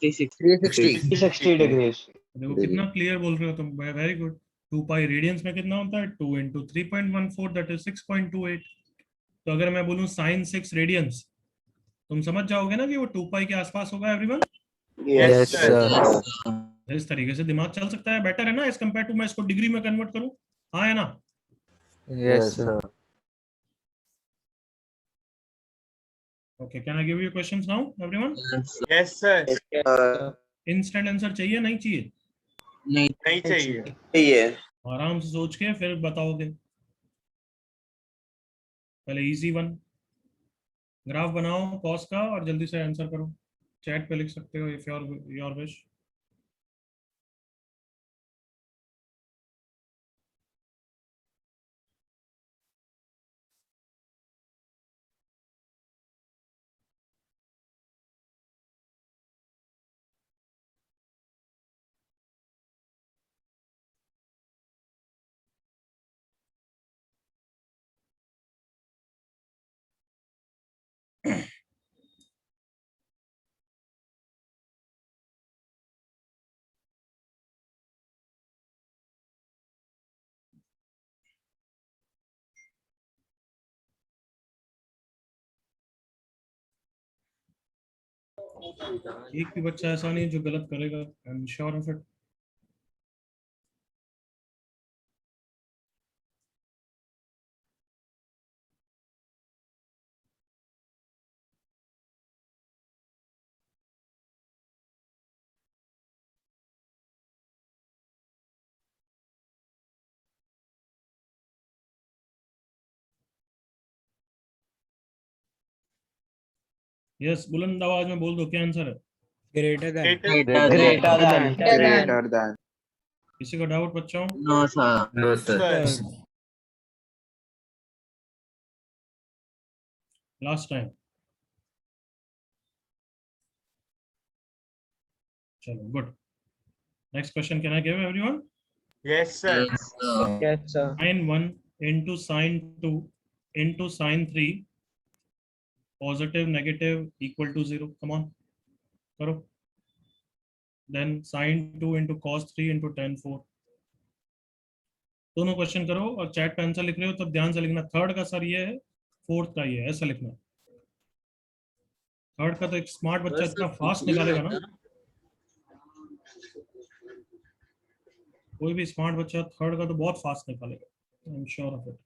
Speaker 5: 360.
Speaker 4: 360
Speaker 2: degrees.
Speaker 1: देखो कितना क्लियर बोल रहे हो तुम, वेरी गुड. 2 पाई रेडियंस में कितना होता है? 2 इंटू 3.14, दैट इज 6.28. तो अगर मैं बोलूं साइन 6 रेडियंस, तुम समझ जाओगे ना कि वो 2 पाई के आसपास होगा एवरीवन.
Speaker 4: Yes, sir.
Speaker 1: इस तरीके से दिमाग चल सकता है, बेटर है ना एज कम्पेयर टू मैं इसको डिग्री में कन्वर्ट करूं. हाँ है ना?
Speaker 4: Yes, sir.
Speaker 1: Okay, can I give you questions now everyone?
Speaker 8: Yes, sir.
Speaker 1: Instant answer चाहिए नहीं चाहिए?
Speaker 5: नहीं.
Speaker 8: नहीं चाहिए.
Speaker 4: चाहिए.
Speaker 1: आराम से सोच के फिर बताओगे. पहले इजी वन, ग्राफ बनाओ कॉस का और जल्दी से आंसर करो. चैट पे लिख सकते हो इफ योर विश. एक भी बच्चा ऐसा नहीं जो गलत करेगा, आई am sure of it. Yes, बुलंद आवाज में बोल दो क्या आंसर है.
Speaker 3: Greater than.
Speaker 5: Greater than.
Speaker 4: Greater than.
Speaker 1: किसी का डाउट बच्चों?
Speaker 5: No, sir.
Speaker 4: No, sir.
Speaker 8: Sir.
Speaker 1: Last time. चलो good. Next question, can I give everyone?
Speaker 8: Yes, sir.
Speaker 5: Yes, sir.
Speaker 2: Yes, sir.
Speaker 1: sin 1 into sin 2 into sin 3, positive negative equal to 0. Come on, करो. Then sin 2 into cos 3 into tan 4. दोनों question करो और chat पे answer लिख रहे हो तब ध्यान से लिखना. थर्ड का सर ये है, फोर्थ का ये है, ऐसा लिखना. थर्ड का तो एक स्मार्ट बच्चा इतना फास्ट निकालेगा ना, कोई भी स्मार्ट बच्चा थर्ड का तो बहुत फास्ट निकालेगा, I am sure of it.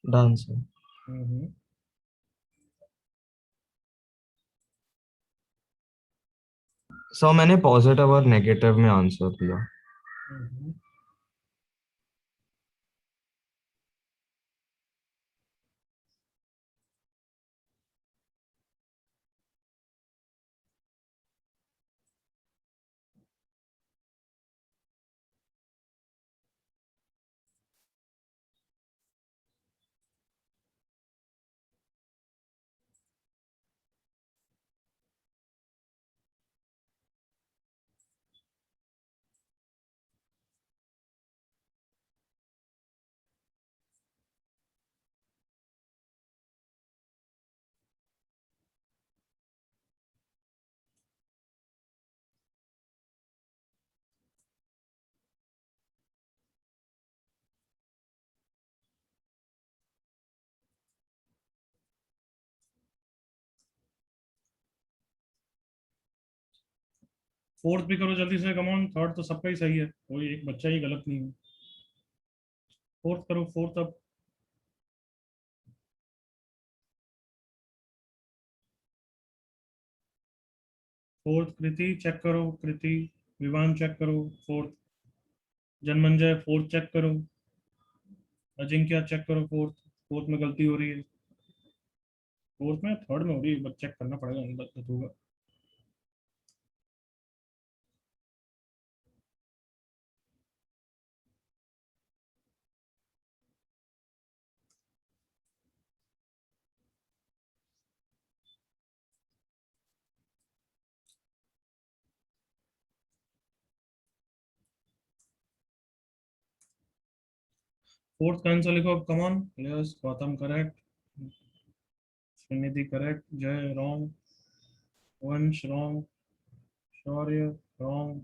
Speaker 6: Done sir. So मैंने पॉजिटिव और नेगेटिव में आंसर दिया।
Speaker 1: फोर्थ भी करो जल्दी से, कम ऑन। थर्ड तो सबका ही सही है, कोई एक बच्चा ही गलत नहीं है। फोर्थ करो, फोर्थ अब। फोर्थ कृति चेक करो, कृति। विवान चेक करो फोर्थ। जनमंजय फोर्थ चेक करो। अजिंक्य चेक करो फोर्थ। फोर्थ में गलती हो रही है, फोर्थ में थर्ड में हो रही है, बस चेक करना पड़ेगा, अंदर होगा। फोर्थ का आंसर लिखो, come on. Yes, Gautam correct. Shrinidhi correct. Jai wrong. Vansh wrong. Shaurya wrong.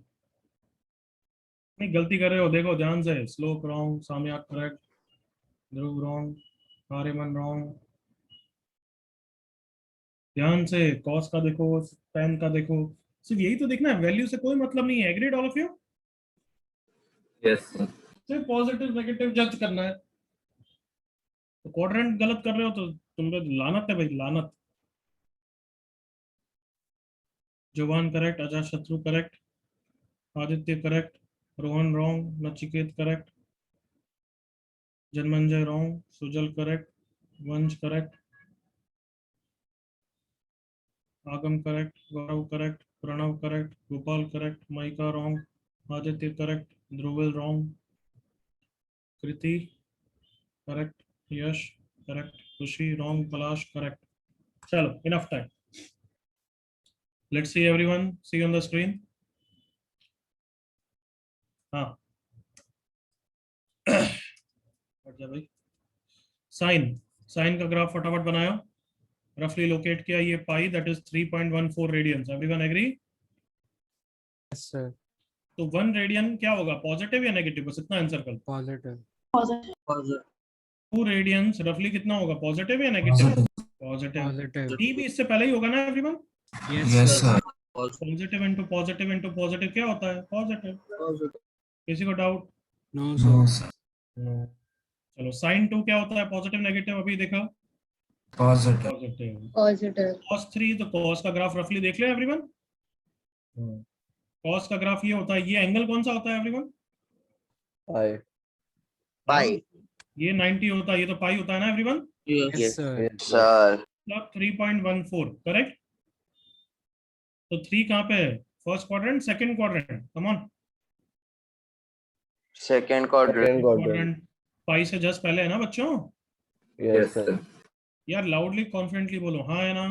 Speaker 1: नहीं, गलती कर रहे हो, देखो ध्यान से। Shlok wrong. Saamya correct. Dhruv wrong. Aryaman wrong. ध्यान से कॉस का देखो, पेन का देखो। सिर्फ यही तो देखना है, वैल्यू से कोई मतलब नहीं है। Agreed all of you?
Speaker 9: Yes sir.
Speaker 1: सिर्फ पॉजिटिव नेगेटिव जज करना है। तो क्वाड्रेंट गलत कर रहे हो तो तुम पे लानत है भाई, लानत। जुबान correct. Ajatashatru correct. Aditya correct. Rohan wrong. Nachiket correct. Janamejay wrong. Sujal correct. Vansh correct. Aagam correct. Gaurav correct. Pranav correct. Gopal correct. Maika wrong. Aditya correct. Dhruval wrong. Kriti correct. Yash correct. Khushi wrong. Palash correct. चलो, enough time. Let's see everyone, see on the screen. हाँ। हट जा भाई। साइन, साइन का graph फटाफट बनाया। रफली locate किया ये pi, that is 3.14 radians. Everyone agree?
Speaker 3: Yes sir.
Speaker 1: तो 1 रेडियन क्या होगा, पॉजिटिव या नेगेटिव? बस इतना आंसर कर।
Speaker 3: पॉजिटिव।
Speaker 1: 2 रेडियंस रफली कितना होगा, पॉजिटिव या नेगेटिव? पॉजिटिव।
Speaker 3: पॉजिटिव।
Speaker 1: टी भी इससे पहले ही होगा ना everyone?
Speaker 3: Yes sir.
Speaker 1: Positive into positive क्या होता है? पॉजिटिव। किसी को डाउट?
Speaker 3: No sir.
Speaker 1: नो। चलो, साइन 2 क्या होता है, पॉजिटिव नेगेटिव? अभी देखा,
Speaker 9: पॉजिटिव।
Speaker 1: पॉजिटिव।
Speaker 7: Positive.
Speaker 1: cos 3, तो cos का ग्राफ रफली देख ले एवरीवन। cos का ग्राफ ये होता है। ये एंगल कौन सा होता है एवरीवन?
Speaker 2: पाई।
Speaker 4: पाई।
Speaker 1: ये 90 होता है, ये तो पाई होता है ना एवरीवन?
Speaker 3: Yes sir.
Speaker 4: सर।
Speaker 1: मतलब 3.14 करेक्ट। तो 3 कहाँ पे है, first quadrant second quadrant? Come on.
Speaker 4: Second quadrant.
Speaker 1: Quadrant pi से जस्ट पहले है ना बच्चों?
Speaker 9: Yes sir.
Speaker 1: यार लाउडली कॉन्फिडेंटली बोलो, हाँ है ना?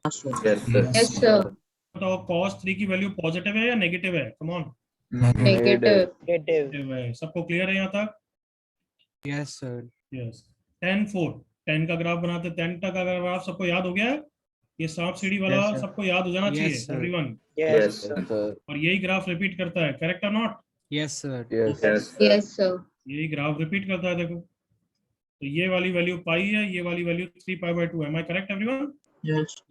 Speaker 9: Yes sir.
Speaker 7: Yes, sir.
Speaker 1: बताओ, cos 3 की वैल्यू पॉजिटिव है या नेगेटिव है? Come on.
Speaker 7: Negative.
Speaker 1: नेगेटिव है। सबको क्लियर है यहाँ तक?
Speaker 3: Yes sir.
Speaker 1: यस। 10 4, 10 का ग्राफ बनाते। 10 का ग्राफ सबको याद हो गया है? ये सांप सीढ़ी वाला सबको याद हो जाना
Speaker 3: Yes,
Speaker 1: चाहिए
Speaker 3: sir.
Speaker 1: Everyone.
Speaker 9: Yes sir.
Speaker 2: Sir.
Speaker 1: और यही ग्राफ रिपीट करता है, करेक्ट और not?
Speaker 3: Yes sir.
Speaker 2: Yes.
Speaker 9: Yes
Speaker 7: Yes, sir.
Speaker 1: यही ग्राफ रिपीट करता है, देखो। तो ये वाली वैल्यू पाई है, ये वाली वैल्यू 3 पाई बाय 2 है। Am I correct everyone?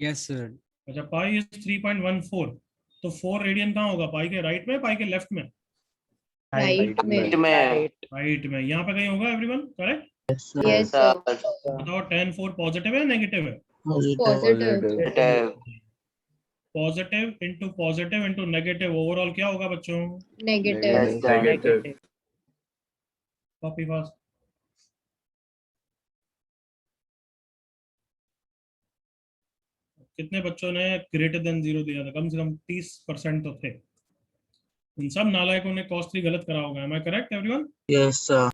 Speaker 3: Yes sir.
Speaker 1: अच्छा, पाई इज 3.14। तो 4 रेडियन कहाँ होगा, पाई के राइट में, पाई के लेफ्ट में?
Speaker 7: Right में.
Speaker 4: में।
Speaker 1: राइट में। यहाँ पे कहीं होगा एवरीवन, करेक्ट?
Speaker 7: Yes, sir.
Speaker 1: बताओ tan 4 पॉजिटिव है नेगेटिव है?
Speaker 7: Positive.
Speaker 1: Positive into negative overall क्या होगा बच्चों?
Speaker 7: Negative.
Speaker 9: Negative.
Speaker 1: कॉपी पास। कितने बच्चों ने ग्रेटर देन 0 दिया था? कम से कम 30% तो थे। इन सब नालायकों ने cos 3 गलत करा होगा। Am I correct everyone?
Speaker 5: Yes, sir.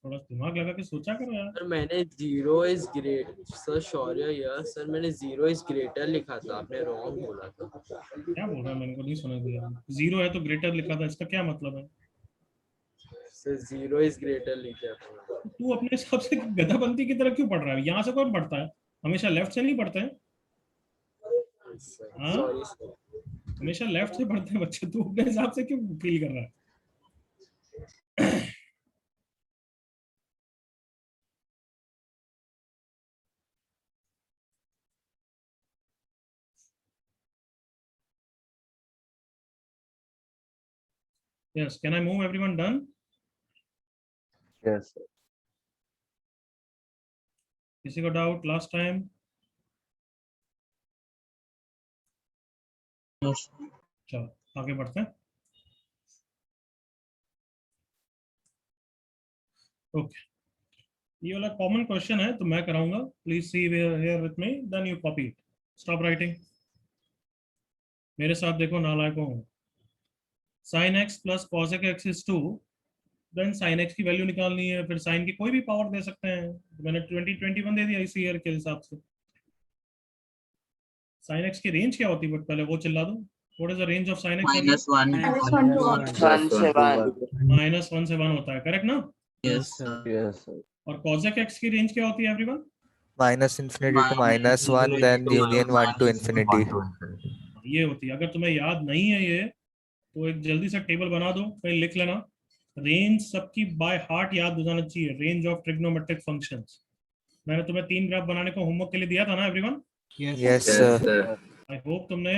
Speaker 1: थोड़ा दिमाग लगा के सोचा करो यार।
Speaker 10: सर मैंने 0 is great sir Shaurya yes sir मैंने 0 इज ग्रेटर लिखा था, आपने रॉन्ग बोला था।
Speaker 1: क्या बोल रहा है? मैंने को नहीं सुना दिया। 0 है तो ग्रेटर लिखा था, इसका क्या मतलब है?
Speaker 10: सर 0 इज ग्रेटर लिखा था।
Speaker 1: तू अपने हिसाब से गधाबंदी की तरह क्यों पढ़ रहा है? यहाँ से कौन पढ़ता है? हमेशा लेफ्ट से नहीं पढ़ते हैं। हाँ?
Speaker 10: Sorry sir.
Speaker 1: हमेशा लेफ्ट से पढ़ते हैं बच्चे। तू अपने हिसाब से क्यों फील कर रहा है? Yes, can I move everyone? Done?
Speaker 9: Yes, sir.
Speaker 1: किसी को डाउट लास्ट टाइम? चलो आगे बढ़ते हैं। ओके, ये वाला कॉमन क्वेश्चन है तो मैं कराऊंगा। Please see here with me, then you copy it. Stop writing, मेरे साथ देखो नालायकों। sin x plus cos x is 2, then sin x की वैल्यू निकालनी है, फिर sin की कोई भी पावर दे सकते हैं। तो मैंने 2021 दे दिया इसी ईयर के हिसाब से। sin x की रेंज क्या होती है? बट पहले वो चिल्ला दो। What is the range of sin x?
Speaker 5: -1.
Speaker 4: One से one.
Speaker 1: -1 से 1 होता है, करेक्ट ना?
Speaker 5: Yes,
Speaker 3: sir.
Speaker 9: Yes, sir.
Speaker 1: और cos x की रेंज क्या होती है everyone?
Speaker 2: -infinity to -1, then union 1 to infinity.
Speaker 1: ये होती है। अगर तुम्हें याद नहीं है ये, तो एक जल्दी से टेबल बना दो, कहीं लिख लेना। रेंज सबकी बाय हार्ट याद हो जाना चाहिए। Range of trigonometric functions. मैंने तुम्हें 3 ग्राफ बनाने को होमवर्क के लिए दिया था ना everyone?
Speaker 3: Yes,
Speaker 2: Yes,
Speaker 9: Yes,
Speaker 2: sir.
Speaker 9: sir.
Speaker 1: I hope तुमने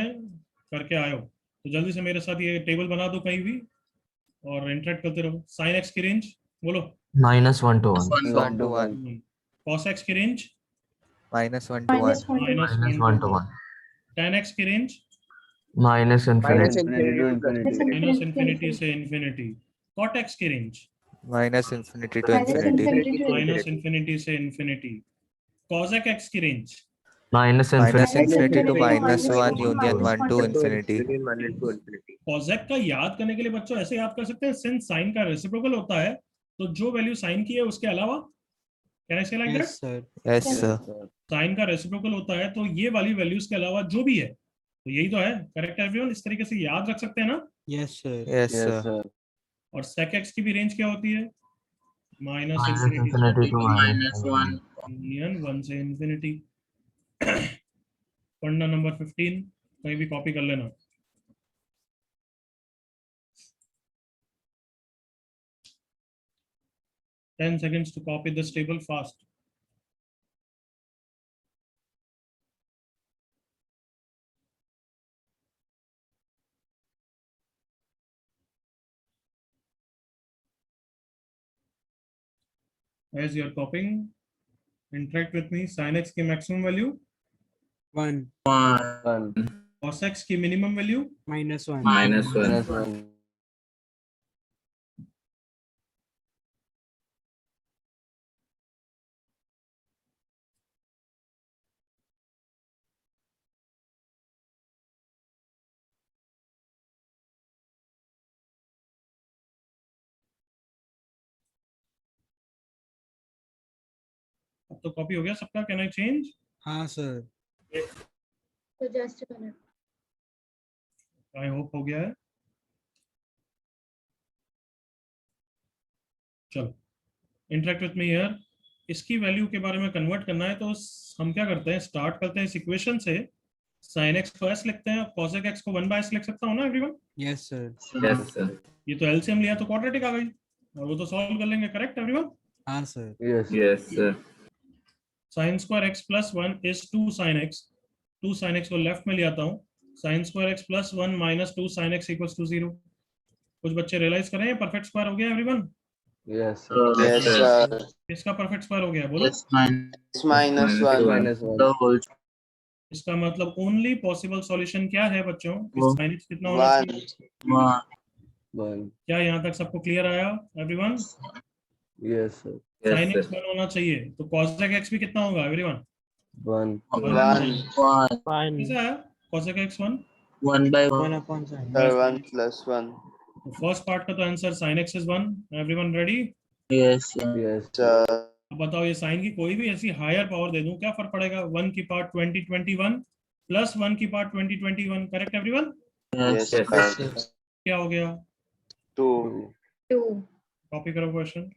Speaker 1: करके आए हो। तो जल्दी से मेरे साथ ये टेबल बना दो कहीं भी और इंटरेक्ट करते रहो। sin x की रेंज बोलो।
Speaker 6: -1 to 1.
Speaker 2: 1 to 1.
Speaker 1: cos x की range
Speaker 2: -1 to 1.
Speaker 6: -1 to 1.
Speaker 1: tan x की range
Speaker 6: Minus infinity.
Speaker 1: Minus infinity से इंफिनिटी। cot x की range
Speaker 2: -infinity to infinity.
Speaker 1: Minus infinity से इंफिनिटी। cosec x की range
Speaker 6: Minus infinity.
Speaker 2: -infinity to -1, union 1 to infinity.
Speaker 1: cosec का याद करने के लिए बच्चों ऐसे याद कर सकते हैं, सिंस sin का रेसिप्रोकल होता है तो जो वैल्यू sin की है उसके अलावा, can I say like that?
Speaker 3: yes, sir.
Speaker 2: Yes, sir.
Speaker 1: sin का रेसिप्रोकल होता है तो ये वाली वैल्यूज के अलावा जो भी है, तो यही तो है। Correct everyone? इस तरीके से याद रख सकते हैं ना?
Speaker 3: Yes, sir.
Speaker 2: Yes,
Speaker 9: Yes,
Speaker 2: sir.
Speaker 9: sir.
Speaker 1: और sec x की भी रेंज क्या होती है? Minus
Speaker 6: Minus
Speaker 1: infinity
Speaker 6: infinity to
Speaker 5: -1.
Speaker 1: Union 1 से इंफिनिटी। पढ़ना नंबर 15, कहीं भी कॉपी कर लेना। Ten seconds to copy this table fast. As you are copying, interact with me. Sin x की maximum value,
Speaker 3: 1
Speaker 9: One.
Speaker 1: cos x की minimum value,
Speaker 3: -1
Speaker 9: Minus one.
Speaker 1: अब तो कॉपी हो गया सबका। Can I change?
Speaker 3: हाँ sir.
Speaker 7: So just a minute.
Speaker 1: I hope हो गया है। चलो इंटरेक्ट विथ मी हियर। इसकी वैल्यू के बारे में कन्वर्ट करना है तो हम क्या करते हैं, स्टार्ट करते हैं इस इक्वेशन से। sin x को s लिखते हैं, cosec x को 1/s लिख सकता हूँ ना everyone?
Speaker 3: Yes, sir.
Speaker 9: Yes, sir.
Speaker 1: ये तो एलसीएम लिया तो क्वाड्रेटिक आ गई और वो तो सॉल्व कर लेंगे। Correct everyone?
Speaker 3: हाँ sir.
Speaker 9: Yes. Yes, sir.
Speaker 1: sin square x plus 1 is 2 sin x। 2 sin x को लेफ्ट में ले आता हूँ। sin square x plus 1 minus 2 sin x equals to 0। कुछ बच्चे रियलाइज करें परफेक्ट स्क्वायर हो गया everyone?
Speaker 9: Yes, sir.
Speaker 4: Yes, sir.
Speaker 1: इसका परफेक्ट स्क्वायर हो गया, बोलो।
Speaker 5: S minus
Speaker 4: Minus 1.
Speaker 9: Minus 1.
Speaker 5: the whole
Speaker 1: इसका मतलब ओनली पॉसिबल सॉल्यूशन क्या है बच्चों?
Speaker 5: वो
Speaker 1: sin x कितना होना
Speaker 4: 1.
Speaker 1: चाहिए?
Speaker 5: 1.
Speaker 9: 1.
Speaker 1: क्या यहाँ तक सबको क्लियर आया everyone?
Speaker 9: Yes, sir.
Speaker 1: sin
Speaker 9: Yes,
Speaker 1: x
Speaker 9: sir.
Speaker 1: 1 होना चाहिए, तो cosec x भी कितना होगा एवरीवन?
Speaker 9: 1.
Speaker 4: 1.
Speaker 10: 1.
Speaker 1: कैसा आया cosec x 1?
Speaker 10: 1 by 1.
Speaker 3: 1 upon sin.
Speaker 4: Sir, 1 plus 1.
Speaker 1: तो फर्स्ट पार्ट का तो answer sin x is 1. Everyone ready?
Speaker 5: Yes, sir.
Speaker 9: Yes,
Speaker 4: Sir.
Speaker 1: अब बताओ ये साइन की कोई भी ऐसी हायर पावर दे दूं, क्या फर्क पड़ेगा? 1 की पार्ट 2021 प्लस 1 की part 2021, correct everyone?
Speaker 4: Yes,
Speaker 9: Yes,
Speaker 4: sir.
Speaker 1: क्या हो गया?
Speaker 4: 2.
Speaker 7: 2.
Speaker 1: कॉपी करो क्वेश्चन।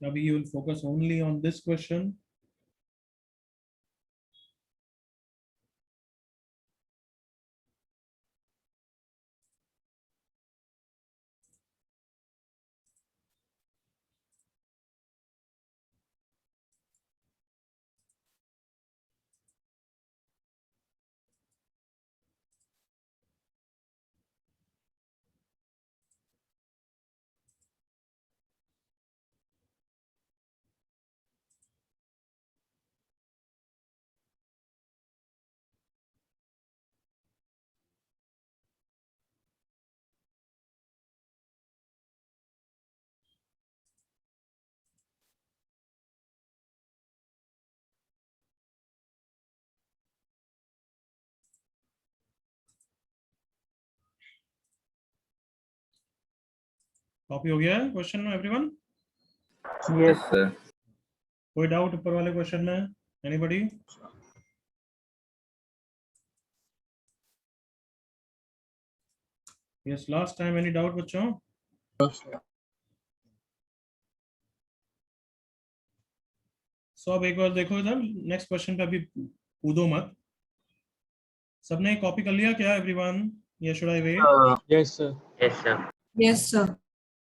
Speaker 1: अभी you will focus only on this question. Copy हो गया है क्वेश्चन में एवरीवन?
Speaker 9: Yes, sir.
Speaker 1: कोई डाउट ऊपर वाले क्वेश्चन में? Anybody? Yes, last time any doubt बच्चों? सो अब एक बार देखो इधर, नेक्स्ट क्वेश्चन पे अभी कूदो मत। सबने कॉपी कर लिया क्या एवरीवन, या should I wait?
Speaker 3: Yes, sir.
Speaker 5: Yes, sir.
Speaker 7: Yes, sir.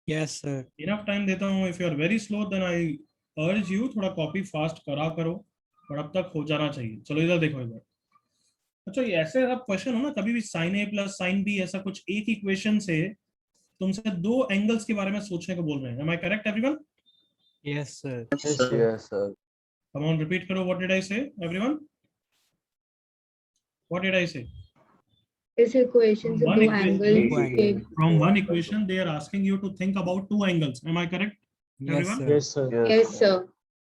Speaker 3: Yes, sir.
Speaker 1: Enough time देता हूँ। If you are very slow then I urge you थोड़ा कॉपी फास्ट करा करो, और अब तक हो जाना चाहिए। चलो इधर देखो इधर। अच्छा, ये ऐसे सब क्वेश्चन हो ना, कभी भी sin a plus sin b ऐसा कुछ एक इक्वेशन से तुमसे दो एंगल्स के बारे में सोचने को बोल रहे हैं। Am I correct everyone?
Speaker 3: Yes, sir.
Speaker 9: Yes, sir.
Speaker 1: Come on repeat करो। What did I say everyone? What did I से?
Speaker 7: This equation is
Speaker 1: One
Speaker 7: two
Speaker 1: equation.
Speaker 7: angles. Okay.
Speaker 1: From one equation they are asking you to think about two angles. Am I correct
Speaker 3: Yes,
Speaker 1: everyone?
Speaker 3: sir.
Speaker 8: Yes, sir.
Speaker 7: Yes, sir.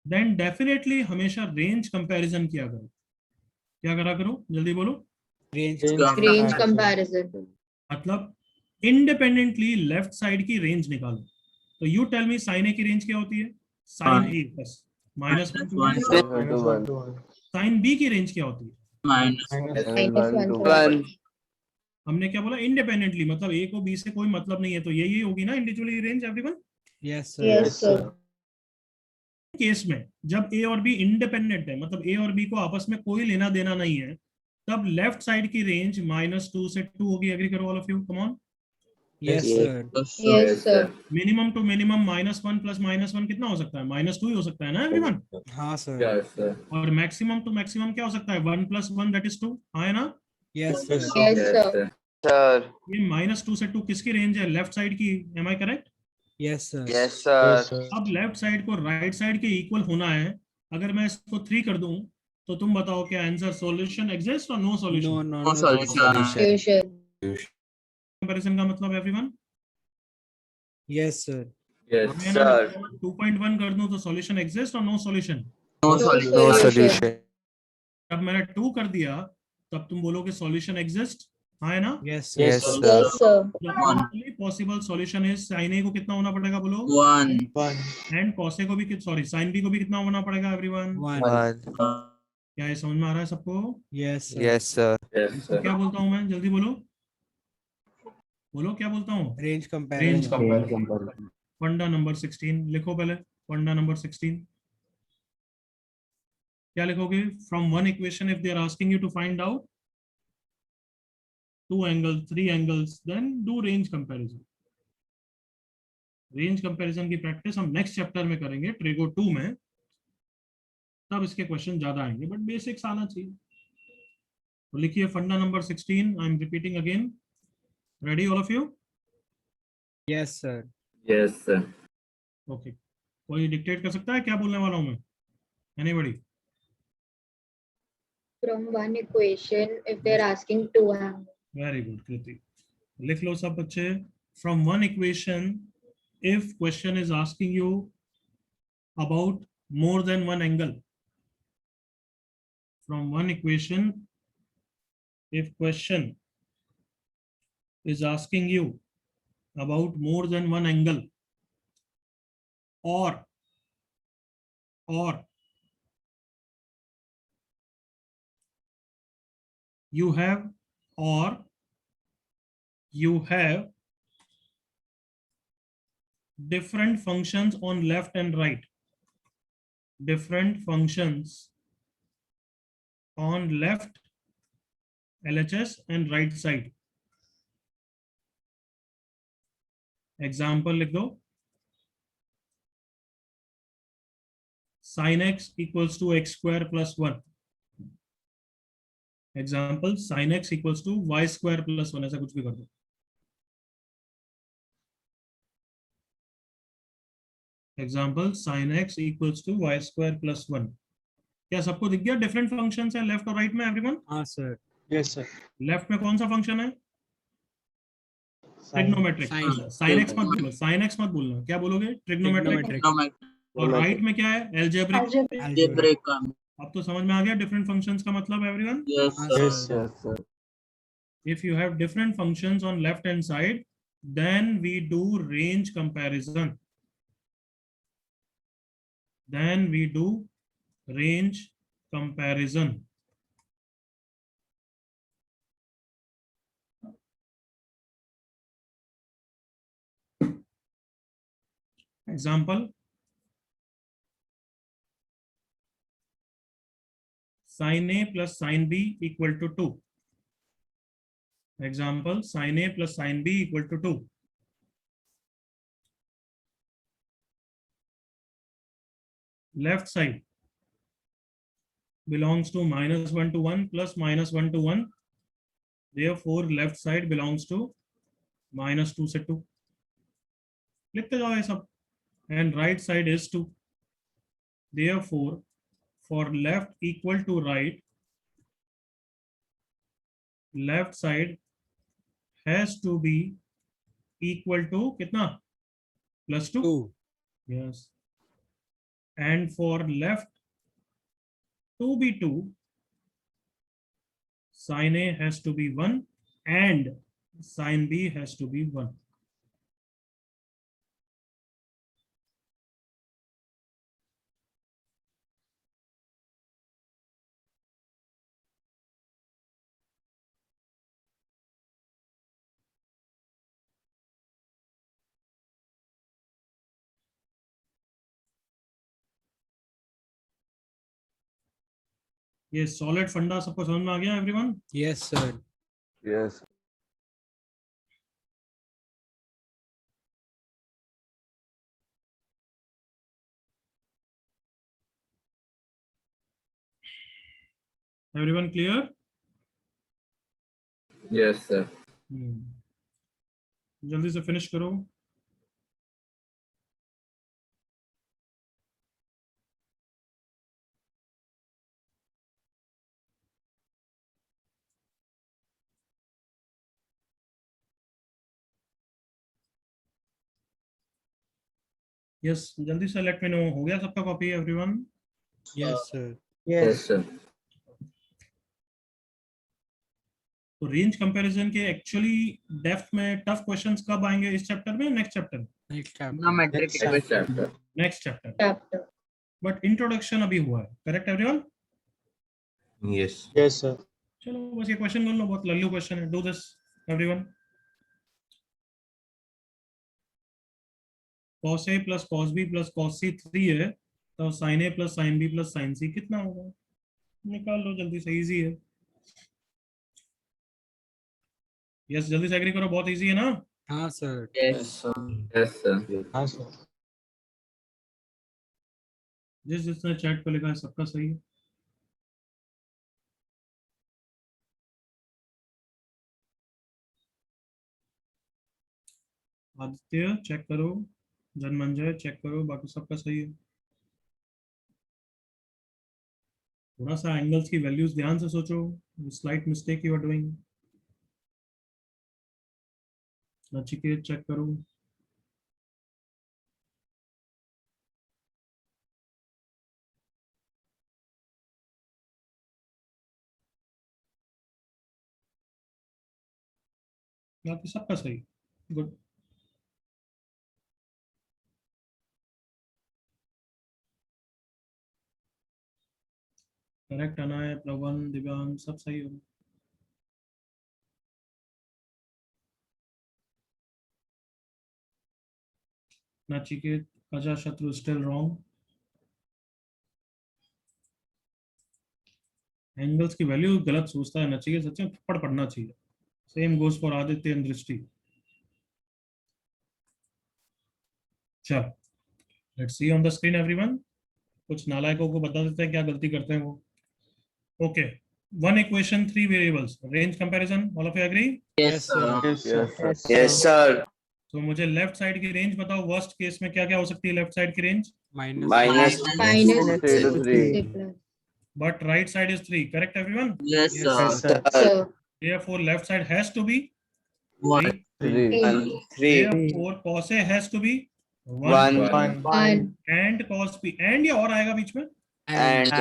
Speaker 1: Then definitely हमेशा range comparison किया करो। क्या करा करो, जल्दी बोलो।
Speaker 3: Range.
Speaker 7: Range comparison.
Speaker 1: मतलब independently left side की रेंज निकालो। तो you tell me sin a की रेंज क्या होती है? sin a प्लस -1 to 1।
Speaker 9: Minus 1 to 1.
Speaker 1: sin b की रेंज क्या होती है?
Speaker 5: Minus
Speaker 4: Minus
Speaker 9: 1 to
Speaker 4: 1.
Speaker 1: हमने क्या बोला? इंडिपेंडेंटली, मतलब a को b से कोई मतलब नहीं है, तो यही होगी ना individually range everyone?
Speaker 3: Yes, sir.
Speaker 7: Yes, sir.
Speaker 1: Case में जब a और b इंडिपेंडेंट है, मतलब a और b को आपस में कोई लेना देना नहीं है, तब लेफ्ट साइड की रेंज -2 से 2 होगी। एग्री करो all of you, come on.
Speaker 3: Yes, sir.
Speaker 7: Yes, sir.
Speaker 1: Minimum to minimum -1 plus -1 कितना हो सकता है? -2 ही हो सकता है ना एवरीवन?
Speaker 3: हाँ, sir.
Speaker 9: Yes, sir.
Speaker 1: और मैक्सिमम टू मैक्सिमम क्या हो सकता है? 1 + 1 दैट इज 2। हाँ है ना?
Speaker 3: Yes, sir.
Speaker 7: Yes,
Speaker 9: Yes,
Speaker 7: sir.
Speaker 9: sir.
Speaker 4: Sir.
Speaker 1: ये -2 से 2 किसकी रेंज है? लेफ्ट साइड की। Am I correct?
Speaker 3: Yes, sir.
Speaker 4: Yes, sir.
Speaker 1: अब लेफ्ट साइड को राइट साइड के इक्वल होना है। अगर मैं इसको 3 कर दूं तो तुम बताओ क्या आंसर? सॉल्यूशन एग्जिस्ट और no
Speaker 3: No,
Speaker 1: solution?
Speaker 3: no,
Speaker 5: No solution.
Speaker 7: Solution.
Speaker 1: Comparison का मतलब everyone?
Speaker 3: Yes, sir.
Speaker 9: Yes.
Speaker 4: Sir.
Speaker 1: 2.1 कर दूं तो सॉल्यूशन एग्जिस्ट और no solution?
Speaker 5: No
Speaker 7: No
Speaker 5: solution.
Speaker 2: No
Speaker 7: solution.
Speaker 2: solution.
Speaker 1: जब मैंने 2 कर दिया तब तुम बोलोगे सॉल्यूशन एग्जिस्ट? हाँ है ना?
Speaker 3: Yes, sir.
Speaker 2: Yes,
Speaker 5: Yes,
Speaker 2: sir.
Speaker 7: Yes, sir.
Speaker 1: The
Speaker 5: One.
Speaker 1: only possible solution is sin A को कितना होना पड़ेगा बोलो?
Speaker 5: 1.
Speaker 1: एंड cos A को भी सॉरी sin B को भी कितना होना पड़ेगा एवरीवन?
Speaker 3: 1.
Speaker 2: 1.
Speaker 1: क्या ये समझ में आ रहा है सबको?
Speaker 3: Yes, sir.
Speaker 2: Yes, sir.
Speaker 1: तो क्या बोलता हूँ मैं? जल्दी बोलो, बोलो क्या बोलता हूँ?
Speaker 3: Range comparison.
Speaker 1: फंडा नंबर 16 लिखो पहले। फंडा नंबर 16 क्या लिखोगे? From one equation if they are asking you to find out 2 angles 3 angles then do range comparison. Range comparison की प्रैक्टिस हम नेक्स्ट चैप्टर में करेंगे ट्रिगो 2 में, तब इसके क्वेश्चन ज्यादा आएंगे, बट बेसिक्स आना चाहिए। तो लिखिए funda number 16, I am repeating again. Ready all of you?
Speaker 3: Yes, sir.
Speaker 5: Yes, sir.
Speaker 1: Okay, कोई डिक्टेट कर सकता है क्या बोलने वाला हूं मैं? Anybody?
Speaker 7: From one equation, if they're asking two angles.
Speaker 1: Very good Kriti, लिख लो सब बच्चे। From one equation if question is asking you about more than one angle, from one equation if question is asking you about more than one angle or you have different functions on left and right, different functions on left LHS and right side. Example लिख दो, sin x equals to x square plus 1. Example, sin x equals to y square plus 1, ऐसा कुछ भी कर दो। Example, sin x equals to y square plus 1. क्या सबको दिख गया डिफरेंट फंक्शंस हैं लेफ्ट और राइट में एवरीवन?
Speaker 3: हाँ, sir.
Speaker 8: Yes, sir.
Speaker 1: लेफ्ट में कौन सा फंक्शन है? ट्रिग्नोमेट्रिक।
Speaker 3: Sin.
Speaker 1: sin x मत बोलो, sin x मत बोलना, क्या बोलोगे? ट्रिग्नोमेट्रिक।
Speaker 3: Trigonometric.
Speaker 1: और राइट में क्या है? एल्जेब्रिक।
Speaker 3: Algebra.
Speaker 1: अब तो समझ में आ गया डिफरेंट फंक्शंस का मतलब एवरीवन?
Speaker 5: Yes,
Speaker 3: हाँ,
Speaker 5: sir.
Speaker 9: Yes, yes, sir.
Speaker 1: If you have different functions on left hand side, then we do range comparison. Then we do range comparison. Example, sin A plus sin B equal to 2. Example, sin A plus sin B equal to 2. Left side belongs to -1 to 1 plus -1 to 1. Therefore, left side belongs to -2 से 2. लिखते जाओ ये सब. And right side is 2. Therefore, for left equal to right, left side has to be equal to कितना? +2.
Speaker 3: 2.
Speaker 1: Yes. And for left to be 2, sin A has to be 1 and sin B has to be 1. ये solid फंडा सबको समझ में आ गया everyone?
Speaker 3: Yes, sir.
Speaker 9: Yes.
Speaker 1: Everyone clear?
Speaker 5: Yes, sir.
Speaker 1: जल्दी से finish करो। यस, जल्दी से लेट मी नो, हो गया सबका copy everyone?
Speaker 3: Yes, sir.
Speaker 5: Yes, sir.
Speaker 1: तो रेंज कंपैरिजन के एक्चुअली डेप्थ में टफ क्वेश्चंस कब आएंगे, इस चैप्टर में, नेक्स्ट चैप्टर में?
Speaker 3: Next
Speaker 5: Trigonometric chapter.
Speaker 1: Next chapter.
Speaker 7: chapter.
Speaker 1: But introduction अभी हुआ है, correct everyone?
Speaker 6: Yes
Speaker 8: Yes, sir.
Speaker 1: चलो बस ये क्वेश्चन कर लो, बहुत लल्लू क्वेश्चन है। Do this everyone. cos a plus cos b plus cos c 3 है, तो sin a plus sin b plus sin c कितना होगा? निकाल लो जल्दी से, इजी है। यस जल्दी से एग्री करो, बहुत इजी है ना?
Speaker 3: हाँ sir.
Speaker 5: Yes, sir. Yes, sir.
Speaker 8: हाँ, sir.
Speaker 1: जिसने चैट पे लिखा है सबका सही है। आदित्य चेक करो, जनमंजय चेक करो, बाकी सबका सही है। थोड़ा सा एंगल्स की वैल्यूज ध्यान से सोचो, slight mistake you are doing. Nachiket check करो। बाकी सबका सही, गुड। करेक्ट अनाय, प्रवन, दिव्यांग सब सही हो। नचिकेत, अजा शत्रु स्टिल रॉन्ग। एंगल्स की वैल्यू गलत सोचता है नचिकेत, सच में थप्पड़ पड़ना चाहिए। Same goes for Aditya and दृष्टि। चल let's see on the screen everyone. कुछ नालायकों को बता देते हैं क्या गलती करते हैं वो। Okay, one equation 3 variables, range comparison, all of you agree?
Speaker 5: Yes, sir.
Speaker 8: Yes, sir.
Speaker 4: Yes, sir.
Speaker 1: तो मुझे लेफ्ट साइड की रेंज बताओ, वर्स्ट केस में क्या क्या हो सकती है लेफ्ट साइड की range?
Speaker 3: Minus.
Speaker 4: Minus
Speaker 7: Minus
Speaker 4: 3 to 3.
Speaker 7: 3 plus.
Speaker 1: But right side is 3, correct everyone?
Speaker 5: Yes,
Speaker 3: Yes,
Speaker 5: sir.
Speaker 8: sir.
Speaker 7: So,
Speaker 1: Therefore left side has to be
Speaker 5: 1.
Speaker 1: 3.
Speaker 4: 3.
Speaker 1: Therefore cos A has to be 1.
Speaker 4: 1.
Speaker 7: 1.
Speaker 1: And cos B, and या और आएगा बीच में?
Speaker 4: And.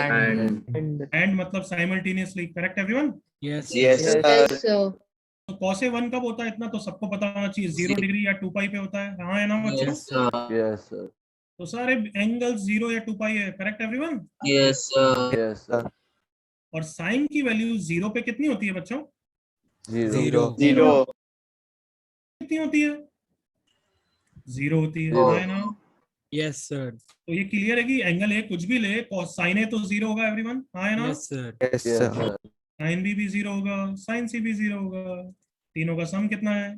Speaker 1: And मतलब simultaneously, correct everyone?
Speaker 3: Yes.
Speaker 4: Yes, sir.
Speaker 7: Yes, sir.
Speaker 1: तो cos A 1 कब होता है, इतना तो सबको पता होना चाहिए, 0 डिग्री या 2 पाई पे होता है। हाँ है ना बच्चों?
Speaker 5: Yes, sir.
Speaker 9: Yes, sir.
Speaker 1: तो सारे एंगल 0 या 2 पाई है, correct everyone?
Speaker 5: Yes, sir.
Speaker 9: Yes, sir.
Speaker 1: और साइन की वैल्यू 0 पे कितनी होती है बच्चों?
Speaker 9: Zero.
Speaker 4: 0.
Speaker 1: कितनी होती है? 0 होती है, हाँ है ना?
Speaker 3: Yes, sir.
Speaker 1: तो ये क्लियर है कि एंगल ए कुछ भी ले, साइन ए तो 0 होगा एवरीवन, हाँ है ना?
Speaker 3: Yes, sir.
Speaker 2: Yes,
Speaker 9: Yes,
Speaker 2: sir.
Speaker 9: sir.
Speaker 1: Sine B भी 0 होगा, साइन सी भी 0 होगा, तीनों का सम कितना है?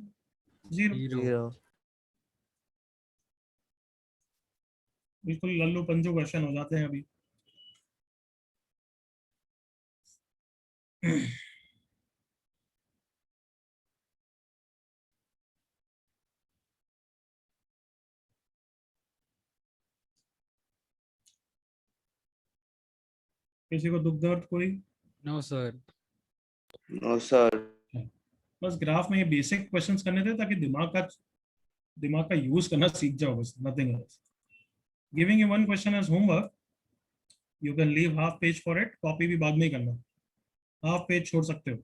Speaker 1: 0।
Speaker 3: Zero.
Speaker 2: Zero.
Speaker 1: बिल्कुल लल्लू पंजू क्वेश्चन हो जाते हैं अभी। किसी को दुख दर्द कोई?
Speaker 3: No, sir.
Speaker 4: No, sir.
Speaker 1: बस ग्राफ में ये बेसिक क्वेश्चंस करने थे ताकि दिमाग का यूज करना सीख जाओ, बस nothing else. Giving you one question as homework, you can leave half page for it, copy भी बाद में ही करना, हाफ पेज छोड़ सकते हो,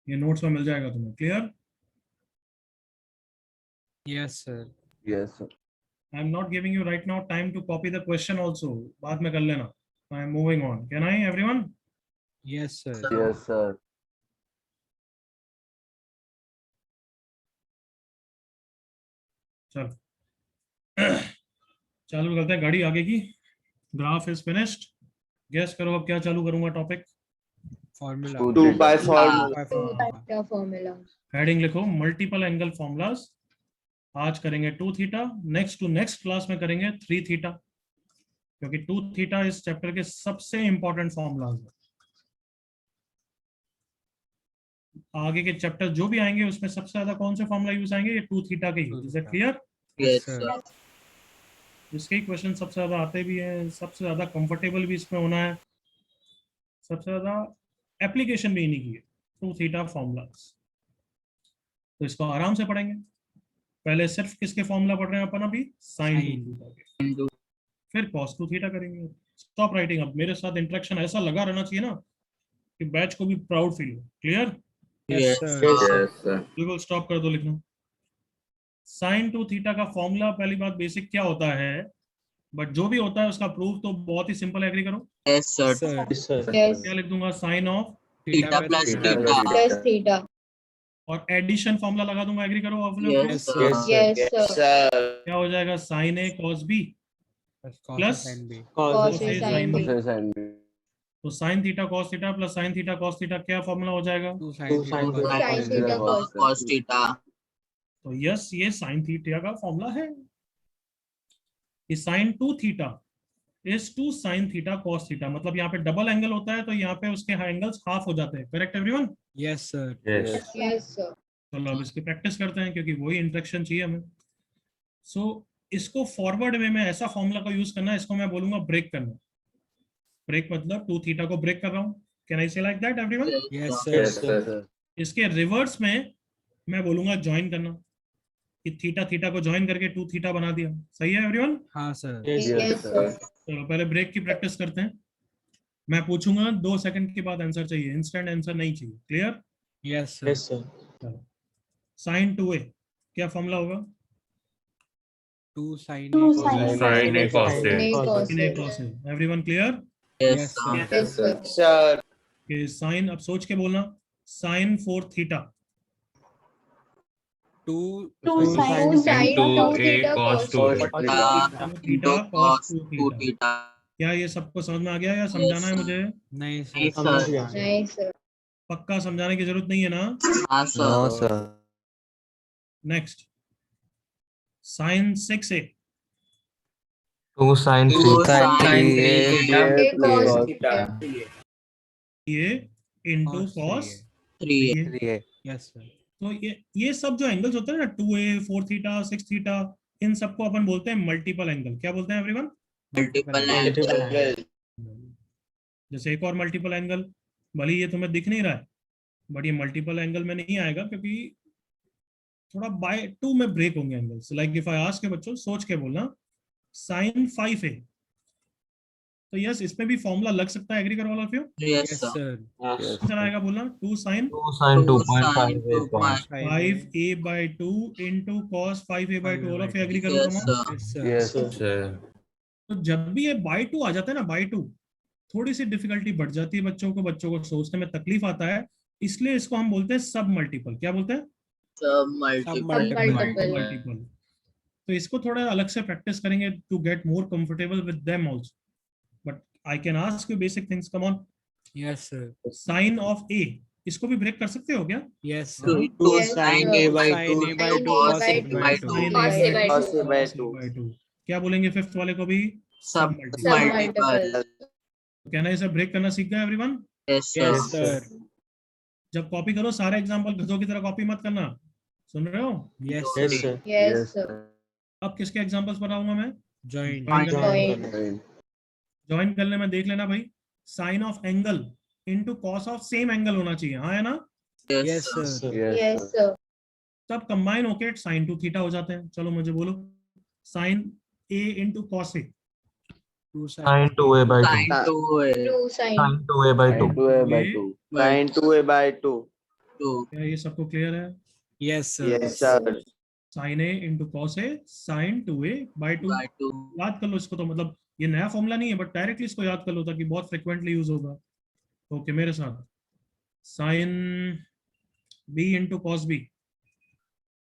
Speaker 1: ये नोट्स में मिल जाएगा तुम्हें। Clear?
Speaker 3: Yes, sir.
Speaker 9: Yes, sir.
Speaker 1: I am not giving you right now time to copy the question also, बाद में कर लेना। I am moving on, can I everyone?
Speaker 3: Yes, sir.
Speaker 9: Yes, sir.
Speaker 1: चल चालू करते हैं गाड़ी आगे की। ग्राफ इज फिनिश्ड, गेस करो अब क्या चालू करूंगा topic.
Speaker 3: Formula.
Speaker 4: 2 by formula.
Speaker 3: By
Speaker 7: Two
Speaker 3: formula.
Speaker 7: factor formula.
Speaker 1: Heading लिखो मल्टीपल एंगल फॉर्मूलाज। आज करेंगे 2 थीटा, नेक्स्ट क्लास में करेंगे 3 थीटा, क्योंकि 2 थीटा इस चैप्टर के सबसे इंपॉर्टेंट फॉर्मूलाज है। आगे के चैप्टर जो भी आएंगे उसमें सबसे ज्यादा कौन से फॉर्मूला यूज आएंगे? ये 2 थीटा के ही। Is it clear?
Speaker 5: Yes,
Speaker 3: sir.
Speaker 5: sir.
Speaker 1: इसके क्वेश्चन सबसे ज्यादा आते भी हैं, सबसे ज्यादा कंफर्टेबल भी इसमें होना है, सबसे ज्यादा एप्लीकेशन भी इन्हीं की है, 2 थीटा फॉर्मूलाज। तो इसको आराम से पढ़ेंगे। पहले सिर्फ किसके फॉर्मूला पढ़ रहे हैं अपन अभी? साइन 2 थीटा के, फिर cos 2 थीटा करेंगे। स्टॉप राइटिंग, अब मेरे साथ इंटरेक्शन ऐसा लगा रहना चाहिए ना कि बैच को भी प्राउड फील हो। Clear?
Speaker 3: Yes,
Speaker 10: Yes,
Speaker 3: sir.
Speaker 5: Yes, sir.
Speaker 1: बिल्कुल स्टॉप कर दो लिखना। साइन टू थीटा का फॉर्मूला पहली बात बेसिक क्या होता है, बट जो भी होता है उसका प्रूफ तो बहुत ही सिंपल, एग्री करो।
Speaker 5: Yes, sir.
Speaker 3: Sir.
Speaker 7: Yes.
Speaker 1: क्या लिख दूंगा? Sine of
Speaker 5: Theta plus
Speaker 3: theta.
Speaker 5: theta.
Speaker 7: Plus theta.
Speaker 1: और एडिशन फॉर्मूला लगा दूंगा, एग्री करो आप लोग।
Speaker 5: Yes, sir.
Speaker 7: Yes,
Speaker 4: Yes,
Speaker 7: sir.
Speaker 4: sir.
Speaker 1: क्या हो जाएगा? Sign A cos b
Speaker 3: Cos
Speaker 1: Plus?
Speaker 3: and B.
Speaker 7: Cos
Speaker 1: A
Speaker 7: A
Speaker 1: sin
Speaker 7: sin
Speaker 1: B।
Speaker 7: B.
Speaker 9: and
Speaker 1: तो sign theta cos theta plus sign theta cos theta क्या formula हो जाएगा?
Speaker 3: 2 sin
Speaker 10: Two
Speaker 3: theta
Speaker 10: sin
Speaker 3: cos
Speaker 10: theta.
Speaker 7: Sin theta cos.
Speaker 5: Cos theta.
Speaker 1: तो yes, ये sine theta का formula है कि sine two theta is two sine theta cos theta. मतलब यहाँ पे डबल एंगल होता है तो यहाँ पे उसके एंगल्स हाफ हो जाते हैं। Correct everyone?
Speaker 3: Yes, sir.
Speaker 2: Yes.
Speaker 7: Yes, sir.
Speaker 1: चलो अब इसकी प्रैक्टिस करते हैं क्योंकि वही इंटरेक्शन चाहिए हमें। सो इसको फॉरवर्ड वे में ऐसा फॉर्मूला का यूज करना है, इसको मैं बोलूंगा ब्रेक करना। ब्रेक मतलब टू थीटा को ब्रेक कर रहा हूँ। Can I say like that everyone?
Speaker 3: Yes, sir.
Speaker 5: Yes, sir.
Speaker 1: इसके रिवर्स में मैं बोलूंगा ज्वाइन करना, कि थीटा थीटा को ज्वाइन करके टू थीटा बना दिया। सही है एवरीवन?
Speaker 3: हाँ sir.
Speaker 7: Yes, sir.
Speaker 1: चलो पहले ब्रेक की प्रैक्टिस करते हैं। मैं पूछूंगा 2 सेकंड के बाद आंसर चाहिए, इंस्टेंट आंसर नहीं चाहिए। क्लियर?
Speaker 3: Yes, sir.
Speaker 1: चलो साइन 2a क्या फॉर्मूला होगा?
Speaker 3: 2 sin
Speaker 7: Two
Speaker 3: A cos
Speaker 7: sin
Speaker 3: A.
Speaker 2: Sin A cos A.
Speaker 7: A cos
Speaker 1: sin A
Speaker 7: A.
Speaker 1: cos A। Everyone clear?
Speaker 5: Yes,
Speaker 3: Yes,
Speaker 5: sir.
Speaker 3: sir.
Speaker 7: Yes, sir.
Speaker 4: Sir.
Speaker 1: कि sign, अब सोच के बोलना, sign 4 theta
Speaker 3: 2
Speaker 7: Two
Speaker 3: sin
Speaker 7: sin
Speaker 2: Into
Speaker 7: two
Speaker 2: A
Speaker 7: theta
Speaker 2: cos
Speaker 7: cos
Speaker 2: 2
Speaker 7: two.
Speaker 2: theta.
Speaker 1: Theta
Speaker 5: Into
Speaker 1: cos
Speaker 5: cos
Speaker 1: 2
Speaker 5: 2
Speaker 1: theta.
Speaker 5: theta.
Speaker 1: क्या ये सबको समझ में आ गया या समझाना है
Speaker 5: sir.
Speaker 1: मुझे?
Speaker 3: नहीं sir.
Speaker 5: Yes, sir.
Speaker 7: Nice, sir.
Speaker 1: पक्का समझाने की जरूरत नहीं है ना?
Speaker 5: हाँ, sir.
Speaker 2: No, sir.
Speaker 1: Next sine 6a
Speaker 6: 2 sin
Speaker 5: Two
Speaker 6: 3
Speaker 5: sin
Speaker 2: sin
Speaker 5: 3
Speaker 7: A cos
Speaker 4: cos
Speaker 7: theta.
Speaker 1: ये into
Speaker 3: Cos
Speaker 1: cos
Speaker 5: 3.
Speaker 2: 3A.
Speaker 3: Yes, sir.
Speaker 1: तो ये सब जो एंगल्स होते हैं ना, 2a 4 थीटा 6 थीटा, इन सबको अपन बोलते हैं मल्टीपल एंगल। क्या बोलते हैं एवरीवन?
Speaker 5: Multiple angle.
Speaker 4: Well,
Speaker 1: जैसे एक और मल्टीपल एंगल, भले ये तुम्हें दिख नहीं रहा है बट ये मल्टीपल एंगल में नहीं आएगा क्योंकि थोड़ा बाय 2 में ब्रेक होंगे angles. Like if I ask के बच्चों, सोच के बोलना साइन 5a, तो यस इसमें भी फॉर्मूला लग सकता है। एग्री करो all of you?
Speaker 5: Yes,
Speaker 3: Yes,
Speaker 5: sir.
Speaker 3: sir.
Speaker 1: चला आएगा बोलना 2 sin
Speaker 6: 2 sin
Speaker 5: 2
Speaker 6: 2.5
Speaker 5: sin 2.5.
Speaker 1: 5a by 2 into cos 5a by 2। All of you agree करो?
Speaker 5: Yes,
Speaker 1: कम
Speaker 5: sir.
Speaker 3: Yes, sir.
Speaker 9: Yes,
Speaker 2: Sir.
Speaker 1: तो जब भी ये बाय 2 आ जाता है ना, बाय 2, थोड़ी सी डिफिकल्टी बढ़ जाती है बच्चों को सोचने में तकलीफ आता है, इसलिए इसको हम बोलते हैं सब मल्टीपल। क्या बोलते हैं?
Speaker 5: Sub multiple.
Speaker 7: Multiple.
Speaker 1: मल्टीपल। तो इसको थोड़ा अलग से प्रैक्टिस करेंगे to get more comfortable with them also, but I can ask you basic things. Come on,
Speaker 3: Yes, sir.
Speaker 1: Sine of a, इसको भी ब्रेक कर सकते हो क्या?
Speaker 3: Yes, sir.
Speaker 5: 2
Speaker 7: Yes,
Speaker 5: sin
Speaker 7: sir.
Speaker 5: A by
Speaker 3: Sin
Speaker 5: 2
Speaker 3: A by
Speaker 5: into
Speaker 3: 2
Speaker 5: cos
Speaker 3: cos
Speaker 5: A
Speaker 3: A
Speaker 5: by
Speaker 3: by
Speaker 5: 2.
Speaker 3: 2.
Speaker 7: Cos A by
Speaker 4: cos A by 2.
Speaker 1: by 2। क्या बोलेंगे fifth वाले को भी?
Speaker 5: Sub
Speaker 7: Sub
Speaker 5: multiple.
Speaker 7: multiple.
Speaker 1: कहना है इसे ब्रेक करना सीख गए everyone?
Speaker 5: Yes, sir.
Speaker 3: Yes, sir.
Speaker 1: जब कॉपी करो सारे एग्जांपल गधों की तरह कॉपी मत करना। सुन रहे हो?
Speaker 3: Yes,
Speaker 10: Yes,
Speaker 3: sir.
Speaker 10: sir.
Speaker 7: Yes, sir.
Speaker 1: अब किसके एग्जांपल्स बताऊंगा मैं?
Speaker 3: Joint.
Speaker 7: Joint.
Speaker 1: ज्वाइन करने में देख लेना भाई, sine of angle into cos of same angle होना चाहिए। हाँ है ना?
Speaker 5: Yes,
Speaker 3: Yes,
Speaker 5: sir.
Speaker 3: sir.
Speaker 7: Yes, sir.
Speaker 1: तब कंबाइन होके साइन 2 थीटा हो जाते हैं। चलो मुझे बोलो, sine a into cos A
Speaker 3: 2 sin
Speaker 6: sin 2A by 2
Speaker 5: Sin 2A.
Speaker 7: Two sin.
Speaker 6: sin 2A by 2
Speaker 9: 2A by 2.
Speaker 4: Sin 2A by 2.
Speaker 5: 2.
Speaker 1: क्या ये सबको क्लियर है?
Speaker 3: Yes, sir.
Speaker 4: Yes, sir.
Speaker 1: Sine a into cos A sine 2a by 2।
Speaker 5: By 2.
Speaker 1: याद कर लो इसको, तो मतलब ये नया फॉर्मूला नहीं है बट डायरेक्टली इसको याद कर लो ताकि बहुत फ्रिक्वेंटली यूज होगा। ओके मेरे साथ, sine b into cos b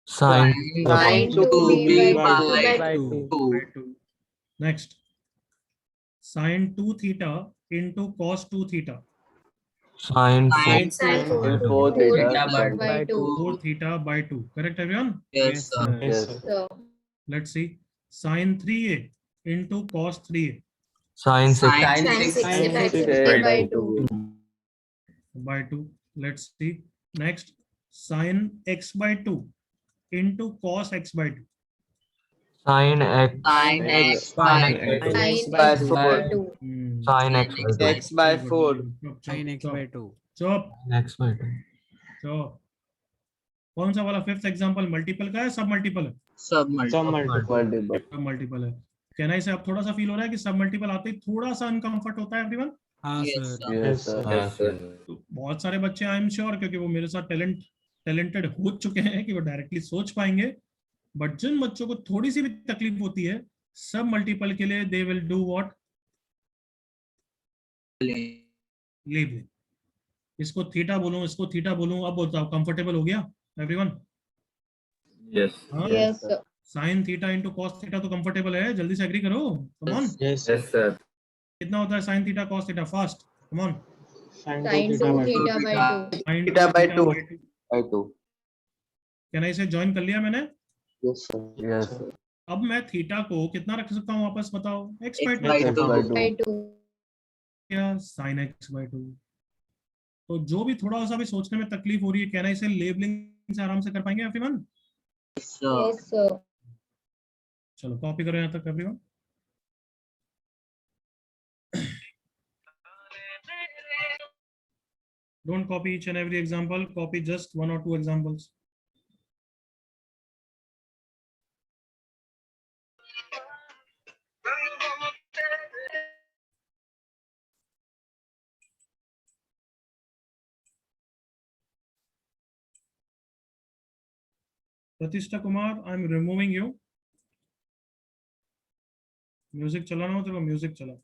Speaker 6: sin
Speaker 7: Sin 2b by 2.
Speaker 1: Next, sine 2 theta into cos 2 theta
Speaker 6: sin 4
Speaker 7: Sin
Speaker 9: 4
Speaker 7: 4
Speaker 9: theta
Speaker 7: by 2.
Speaker 1: 4 theta by 2। Correct everyone?
Speaker 5: Yes, sir.
Speaker 9: Yes.
Speaker 7: So,
Speaker 1: let's see, sine 3a into cos 3a
Speaker 6: sin 6
Speaker 5: Sin
Speaker 7: sin
Speaker 5: 6
Speaker 7: 60 by 2.
Speaker 1: by 2। let's see, next, sin x by 2 into cos x by 2
Speaker 6: sin x
Speaker 5: Sin X by
Speaker 7: Sin
Speaker 4: by
Speaker 7: x by
Speaker 4: 4.
Speaker 7: 2.
Speaker 6: sin x by 2
Speaker 4: X by 4.
Speaker 3: Sin X by 2.
Speaker 1: चुप
Speaker 6: x by 2
Speaker 1: चुप। कौन सा वाला fifth example multiple का है सब multiple है?
Speaker 5: sub multiple.
Speaker 9: Multiple.
Speaker 1: सब मल्टीपल है। कहना इसे अब थोड़ा सा फील हो रहा है कि सब मल्टीपल आते ही थोड़ा सा अनकंफर्ट होता है एवरीवन?
Speaker 3: हाँ
Speaker 5: Yes,
Speaker 3: sir
Speaker 5: sir.
Speaker 9: Yes, sir.
Speaker 5: Yes, sir.
Speaker 1: तो बहुत सारे बच्चे आई एम श्योर, क्योंकि वो मेरे साथ टैलेंटेड हो चुके हैं कि वो डायरेक्टली सोच पाएंगे, बट जिन बच्चों को थोड़ी सी भी तकलीफ होती है, सब मल्टीपल के लिए they will do what, leave. इसको थीटा बोलूं, इसको थीटा बोलूं, अब बताओ कंफर्टेबल हो गया एवरीवन?
Speaker 5: Yes.
Speaker 1: हाँ,
Speaker 7: Yes, sir.
Speaker 1: Sine theta into cos theta तो कंफर्टेबल है, जल्दी से एग्री करो, come on.
Speaker 8: Yes,
Speaker 5: Yes, sir.
Speaker 1: कितना होता है sine theta cos theta? Fast, come on.
Speaker 8: Sin
Speaker 7: Sin 2 theta by 2.
Speaker 1: Sine
Speaker 4: Theta by 2.
Speaker 9: By 2.
Speaker 1: क्या ना, इसे ज्वाइन कर लिया मैंने?
Speaker 4: Yes, sir.
Speaker 9: Yes, sir.
Speaker 1: अब मैं थीटा को कितना रख सकता हूँ वापस, बताओ? x by
Speaker 5: X
Speaker 1: 2
Speaker 5: by
Speaker 9: X by 2.
Speaker 7: By 2.
Speaker 1: या sin x by 2। तो जो भी थोड़ा सा भी सोचने में तकलीफ हो रही है, कहना इसे लेबलिंग से आराम से कर पाएंगे everyone?
Speaker 5: Yes, sir.
Speaker 7: Yes, sir.
Speaker 1: चलो कॉपी करो यहाँ तक everyone. Don't copy each and every example, copy just 1 or 2 examples. Pratishtha Kumar, I'm removing you. Music चलाना हो तेरे को, म्यूजिक चला।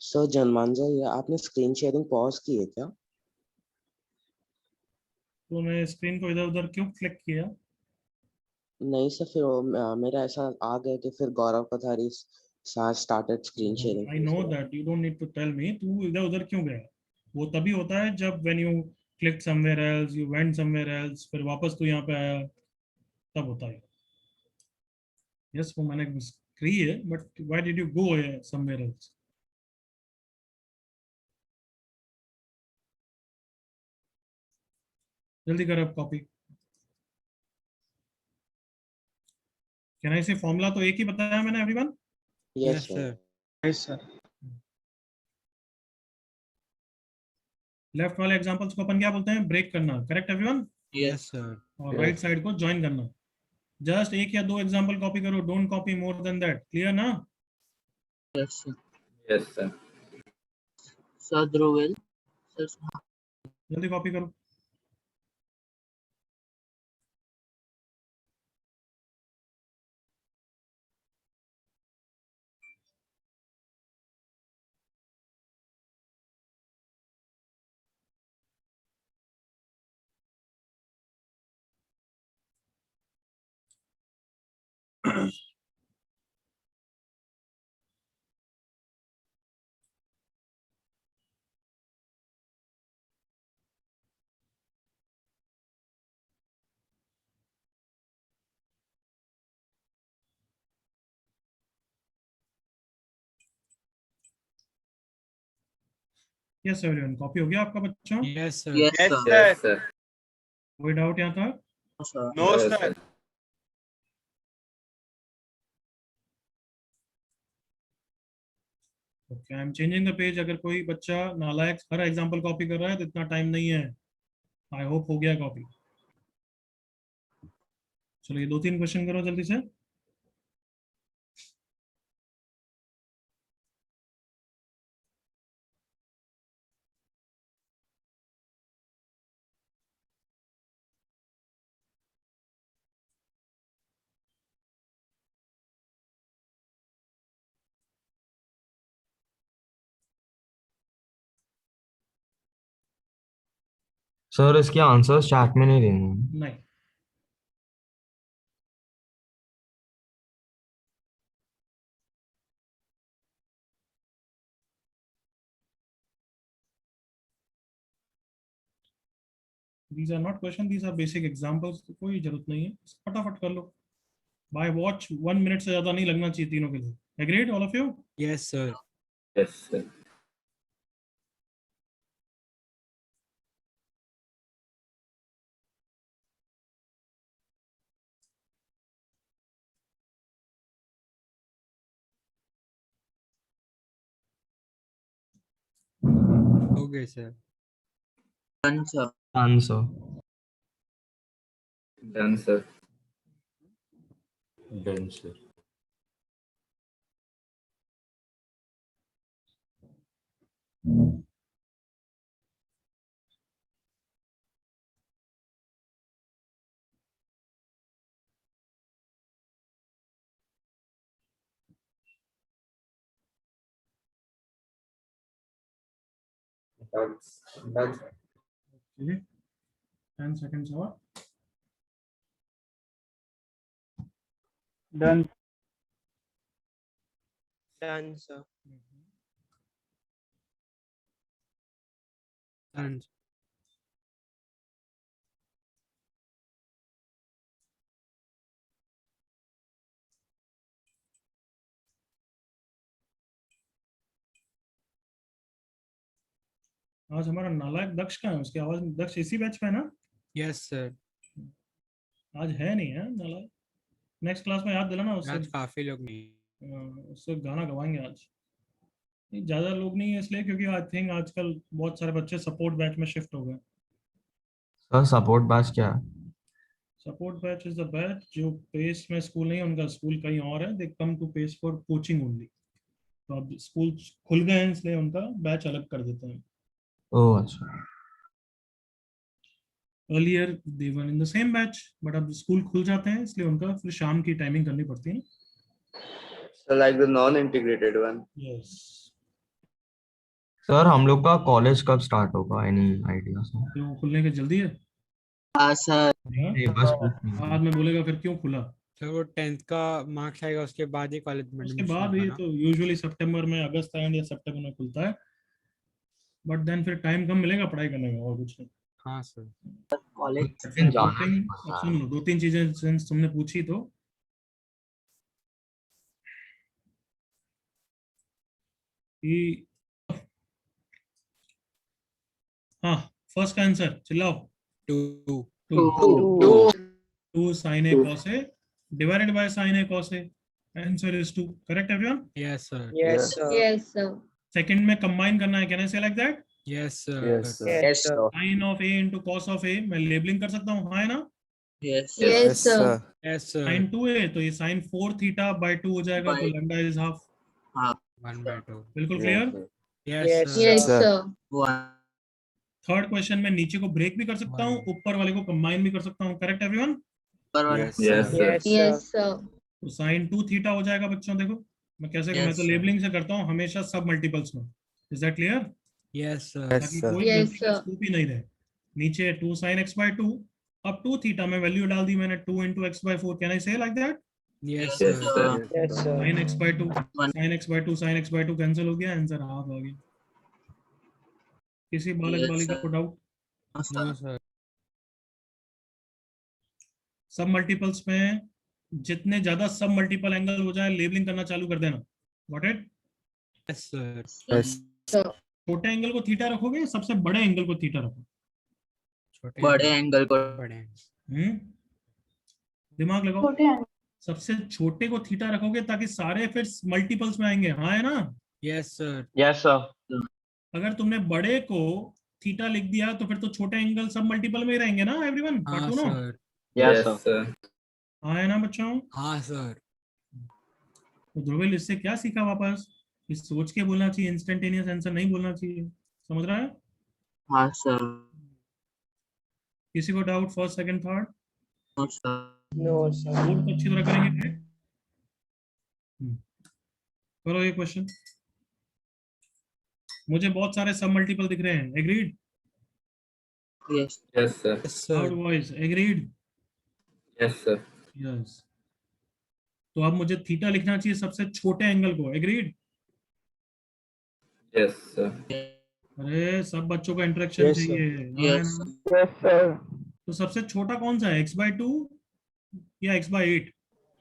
Speaker 4: सर जनमांजा, ये आपने स्क्रीन शेयरिंग पॉज की है क्या?
Speaker 1: तो मैं स्क्रीन को इधर उधर क्यों क्लिक किया?
Speaker 4: नहीं सर, फिर मेरा ऐसा आ गया कि फिर Gaurav Pathari started screen sharing.
Speaker 1: I know that, you don't need to tell me. तू इधर उधर क्यों गया? वो तभी होता है जब when you click somewhere else, you went somewhere else, फिर वापस तू यहाँ पे आया, तब होता है। यस, वो मैंने करी है, but why did you go somewhere else? जल्दी कर अब कॉपी। कहना इसे फॉर्मूला तो एक ही बताया मैंने everyone?
Speaker 4: Yes
Speaker 3: Yes,
Speaker 4: sir.
Speaker 3: sir.
Speaker 8: yes, sir.
Speaker 1: Left वाले एग्जांपल्स को अपन क्या बोलते हैं? ब्रेक करना, करेक्ट एवरीवन?
Speaker 3: Yes, sir.
Speaker 1: और राइट साइड को ज्वाइन करना। जस्ट एक या दो एग्जांपल कॉपी करो, don't copy more than that. Clear ना?
Speaker 5: Yes, sir. Yes, sir. Sir Dhruvel. Sir.
Speaker 1: जल्दी कॉपी करो। यस एवरीवन, कॉपी हो गया आपका बच्चों?
Speaker 3: Yes, sir.
Speaker 5: Yes,
Speaker 8: Yes,
Speaker 5: sir.
Speaker 8: sir.
Speaker 5: Yes, sir.
Speaker 1: कोई डाउट यहाँ था?
Speaker 5: No, sir.
Speaker 8: No,
Speaker 5: Yes,
Speaker 8: sir.
Speaker 1: Okay, I am changing the page. अगर कोई बच्चा नालायक हर एग्जांपल कॉपी कर रहा है तो इतना टाइम नहीं है। आई होप हो गया कॉपी। चलो ये 2-3 क्वेश्चन करो जल्दी से।
Speaker 6: सर इसके आंसर्स चैट में नहीं देंगे।
Speaker 1: नहीं, these are not question, these are basic examples, तो कोई जरूरत नहीं है, फटाफट कर लो। बाय वॉच 1 मिनट से ज्यादा नहीं लगना चाहिए तीनों के लिए। Agreed all of you?
Speaker 3: Yes, sir.
Speaker 5: Yes, sir.
Speaker 3: Okay, sir.
Speaker 5: Done, sir.
Speaker 6: Answer
Speaker 5: Done, sir.
Speaker 9: Done, sir.
Speaker 6: Done.
Speaker 1: Okay, 10 seconds और।
Speaker 8: Done.
Speaker 10: Done, sir.
Speaker 3: And
Speaker 1: आज हमारा नालायक दक्ष का है, उसकी आवाज दक्ष इसी बैच पे है ना?
Speaker 3: yes, sir.
Speaker 1: आज है नहीं है नालायक। नेक्स्ट क्लास में याद दिलाना उससे।
Speaker 3: आज काफी लोग नहीं।
Speaker 1: उससे गाना गवाएंगे आज। नहीं, ज्यादा लोग नहीं है इसलिए क्योंकि आई थिंक आजकल बहुत सारे बच्चे सपोर्ट बैच में शिफ्ट हो गए।
Speaker 6: सर सपोर्ट बैच क्या है?
Speaker 1: Support batch is the batch जो पेस में स्कूल नहीं है, उनका स्कूल कहीं और है, they come to pace for coaching only. तो अब स्कूल खुल गए हैं इसलिए उनका बैच अलग कर देते हैं।
Speaker 6: ओह अच्छा।
Speaker 1: Earlier they were in the same batch, but अब स्कूल खुल जाते हैं इसलिए उनका फिर शाम की टाइमिंग करनी पड़ती है।
Speaker 5: So like the non-integrated one.
Speaker 1: Yes,
Speaker 6: sir हम लोग का कॉलेज कब स्टार्ट होगा? Any idea sir?
Speaker 1: तो खुलने की जल्दी है।
Speaker 5: Sir.
Speaker 1: हाँ?
Speaker 6: नहीं बस पूछ रही
Speaker 1: बाद
Speaker 6: हूँ।
Speaker 1: में बोलेगा फिर क्यों खुला।
Speaker 3: सर वो 10th का मार्क्स आएगा उसके बाद ही कॉलेज में
Speaker 1: उसके
Speaker 3: एडमिशन
Speaker 1: बाद
Speaker 3: होगा
Speaker 1: ये
Speaker 3: ना?
Speaker 1: तो यूजुअली सितंबर में, अगस्त एंड या सितंबर में खुलता है, बट देन फिर टाइम कम मिलेगा पढ़ाई करने का और कुछ नहीं।
Speaker 3: हाँ सर।
Speaker 5: College.
Speaker 6: लेकिन जाना नहीं
Speaker 1: अब
Speaker 6: पड़ता
Speaker 1: सुन
Speaker 6: है।
Speaker 1: लो, 2-3 चीजें since तुमने पूछी तो कि हाँ, फर्स्ट का answer चिल्लाओ।
Speaker 3: 2.
Speaker 1: 2 sin a cos a divided by sin a cos a, answer is 2. correct everyone?
Speaker 3: Yes, sir.
Speaker 10: Yes, sir.
Speaker 7: Yes, sir.
Speaker 1: Second में कंबाइन करना है, can I say like that?
Speaker 3: Yes, sir.
Speaker 9: Yes, sir.
Speaker 10: Yes, sir.
Speaker 1: sin of a into cos of a मैं labelling कर सकता हूँ, हाँ है ना?
Speaker 5: Yes.
Speaker 7: Yes, sir.
Speaker 3: Yes, sir.
Speaker 1: sin 2a तो ये sin 4 theta by 2 हो जाएगा, तो lambda is half।
Speaker 3: 1/2.
Speaker 1: बिल्कुल
Speaker 9: Yes,
Speaker 1: clear.
Speaker 9: sir.
Speaker 3: Yes,
Speaker 10: Yes,
Speaker 3: sir.
Speaker 7: Yes,
Speaker 2: Sir.
Speaker 7: sir.
Speaker 5: One.
Speaker 1: Third question में नीचे को ब्रेक भी कर सकता हूँ, ऊपर वाले को कंबाइन भी कर सकता हूँ, correct everyone?
Speaker 9: Yes,
Speaker 5: Yes,
Speaker 9: sir.
Speaker 5: sir.
Speaker 10: Yes, sir.
Speaker 7: Yes, sir.
Speaker 1: तो sin 2 थीटा हो जाएगा बच्चों। देखो मैं कैसे,
Speaker 5: Yes,
Speaker 1: मैं तो
Speaker 5: sir.
Speaker 1: लेबलिंग से करता हूँ हमेशा सब मल्टीपल्स में। Is that clear?
Speaker 3: Yes, sir.
Speaker 2: Yes,
Speaker 1: ताकि
Speaker 2: sir.
Speaker 1: कोई
Speaker 7: Yes,
Speaker 1: गलती का
Speaker 7: sir.
Speaker 1: स्कोप ही नहीं रहे। नीचे 2 sin x by 2, अब 2 थीटा में वैल्यू डाल दी मैंने, 2 into x by 4, can I say like that?
Speaker 3: Yes,
Speaker 5: Yes,
Speaker 3: sir.
Speaker 5: sir.
Speaker 10: Yes, sir.
Speaker 1: sin x by 2
Speaker 5: One.
Speaker 1: sin x by 2 sin x by 2 cancel हो गया, answer half आ गया। किसी बालक
Speaker 5: Yes,
Speaker 1: बालिका
Speaker 5: sir.
Speaker 1: को डाउट?
Speaker 3: No, sir.
Speaker 1: सब multiples में जितने ज्यादा सब मल्टीपल एंगल हो जाए लेबलिंग करना चालू कर देना। Got it?
Speaker 3: Yes, sir.
Speaker 2: Yes.
Speaker 7: Sir.
Speaker 1: छोटे एंगल को थीटा रखोगे या सबसे बड़े एंगल को थीटा रखो?
Speaker 3: छोटे
Speaker 5: बड़े एंगल को
Speaker 3: बड़े
Speaker 1: दिमाग लगाओ। सबसे छोटे को थीटा रखोगे ताकि सारे फिर मल्टीपल्स में आएंगे, हाँ है ना?
Speaker 3: Yes, sir.
Speaker 8: Yes, sir.
Speaker 1: अगर तुमने बड़े को थीटा लिख दिया तो फिर तो छोटे एंगल सब मल्टीपल में ही रहेंगे ना एवरीवन?
Speaker 3: हाँ
Speaker 1: बात सुनो।
Speaker 3: Sir.
Speaker 8: Yes,
Speaker 5: Yes,
Speaker 8: sir.
Speaker 5: sir.
Speaker 1: हाँ है ना बच्चों?
Speaker 3: हाँ सर।
Speaker 1: तो ध्रुविल इससे क्या सीखा वापस? कि सोच के बोलना चाहिए, इंस्टेंटेनियस आंसर नहीं बोलना चाहिए। समझ रहा है?
Speaker 5: हाँ सर।
Speaker 1: किसी को doubt first second third?
Speaker 5: No sir.
Speaker 4: No sir.
Speaker 1: Note अच्छी तरह करेंगे क्या? करो ये क्वेश्चन। मुझे बहुत सारे सब मल्टीपल दिख रहे हैं। Agreed?
Speaker 5: Yes.
Speaker 9: Yes, sir.
Speaker 3: Yes sir.
Speaker 1: Loud voice. Agreed?
Speaker 9: Yes, sir.
Speaker 1: Yes. तो अब मुझे थीटा लिखना चाहिए सबसे छोटे एंगल को। एग्रीड?
Speaker 9: Yes, sir.
Speaker 1: अरे सब बच्चों का इंटरेक्शन
Speaker 4: Yes, sir.
Speaker 1: चाहिए। हाँ है
Speaker 5: यस।
Speaker 1: ना?
Speaker 9: Yes, sir.
Speaker 1: तो सबसे छोटा कौन सा है? x/2 या x/8?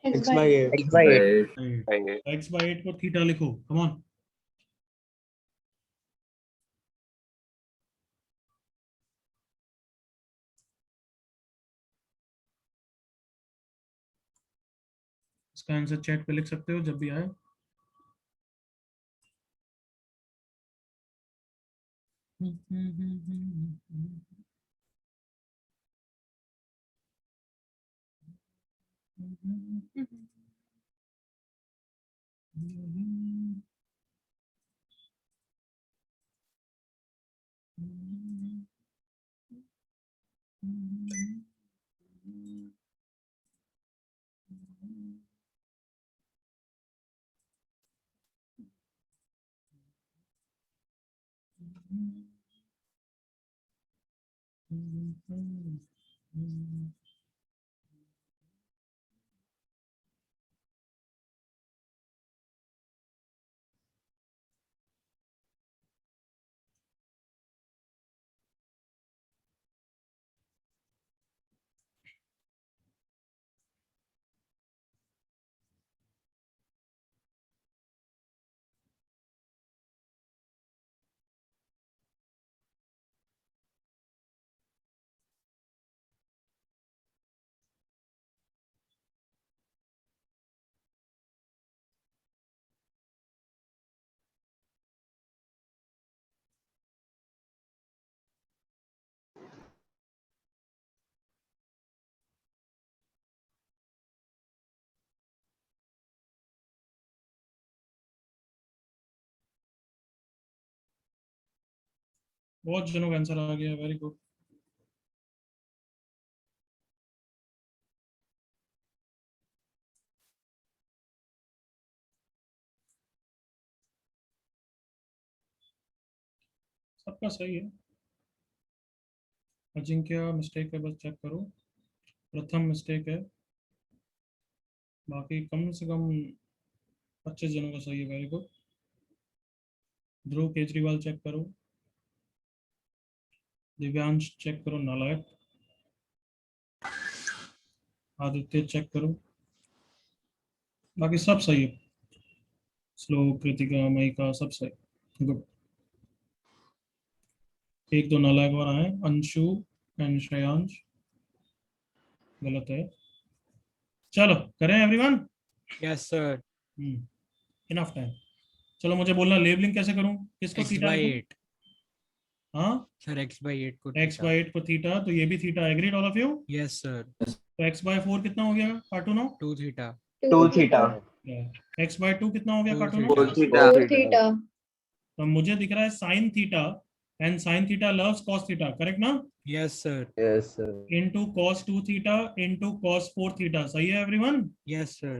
Speaker 4: x/8.
Speaker 1: x/8 को थीटा लिखो। Come on. इसका आंसर चैट पे लिख सकते हो जब भी आए। बहुत जनों का आंसर आ गया। Very good. सबका सही है। अजिंक्य मिस्टेक है, बस चेक करो। प्रथम मिस्टेक है। बाकी कम से कम 25 जनों का सही है। Very good. Dhruv Kejriwal check करो। दिव्यांश चेक करो। नालायक। आदित्य चेक करो। बाकी सब सही है। श्लोक, कृतिका, मयिका सब सही। गुड। एक दो नालायक और आए। अंशु एंड श्रेयांश गलत है। चलो करें everyone.
Speaker 3: Yes sir.
Speaker 1: Enough time. चलो मुझे बोलना लेबलिंग कैसे करूं? किसको थीटा लिखूं?
Speaker 3: x/8
Speaker 1: हाँ
Speaker 3: सर। x/8 को
Speaker 1: x/8 को थीटा, तो ये भी theta. Agreed all of you?
Speaker 3: Yes sir.
Speaker 1: तो x/4 कितना हो गया कार्टूनो?
Speaker 3: 2 थीटा।
Speaker 5: 2 थीटा।
Speaker 1: x/2 कितना हो गया
Speaker 3: 4
Speaker 1: कार्टूनो?
Speaker 3: थीटा।
Speaker 7: 4 थीटा।
Speaker 1: तो मुझे दिख रहा है sine theta and sine theta loves cos theta. Correct ना?
Speaker 3: Yes sir.
Speaker 9: Yes, sir.
Speaker 1: Into cos 2 theta into cos 4 theta. सही है everyone?
Speaker 3: Yes sir.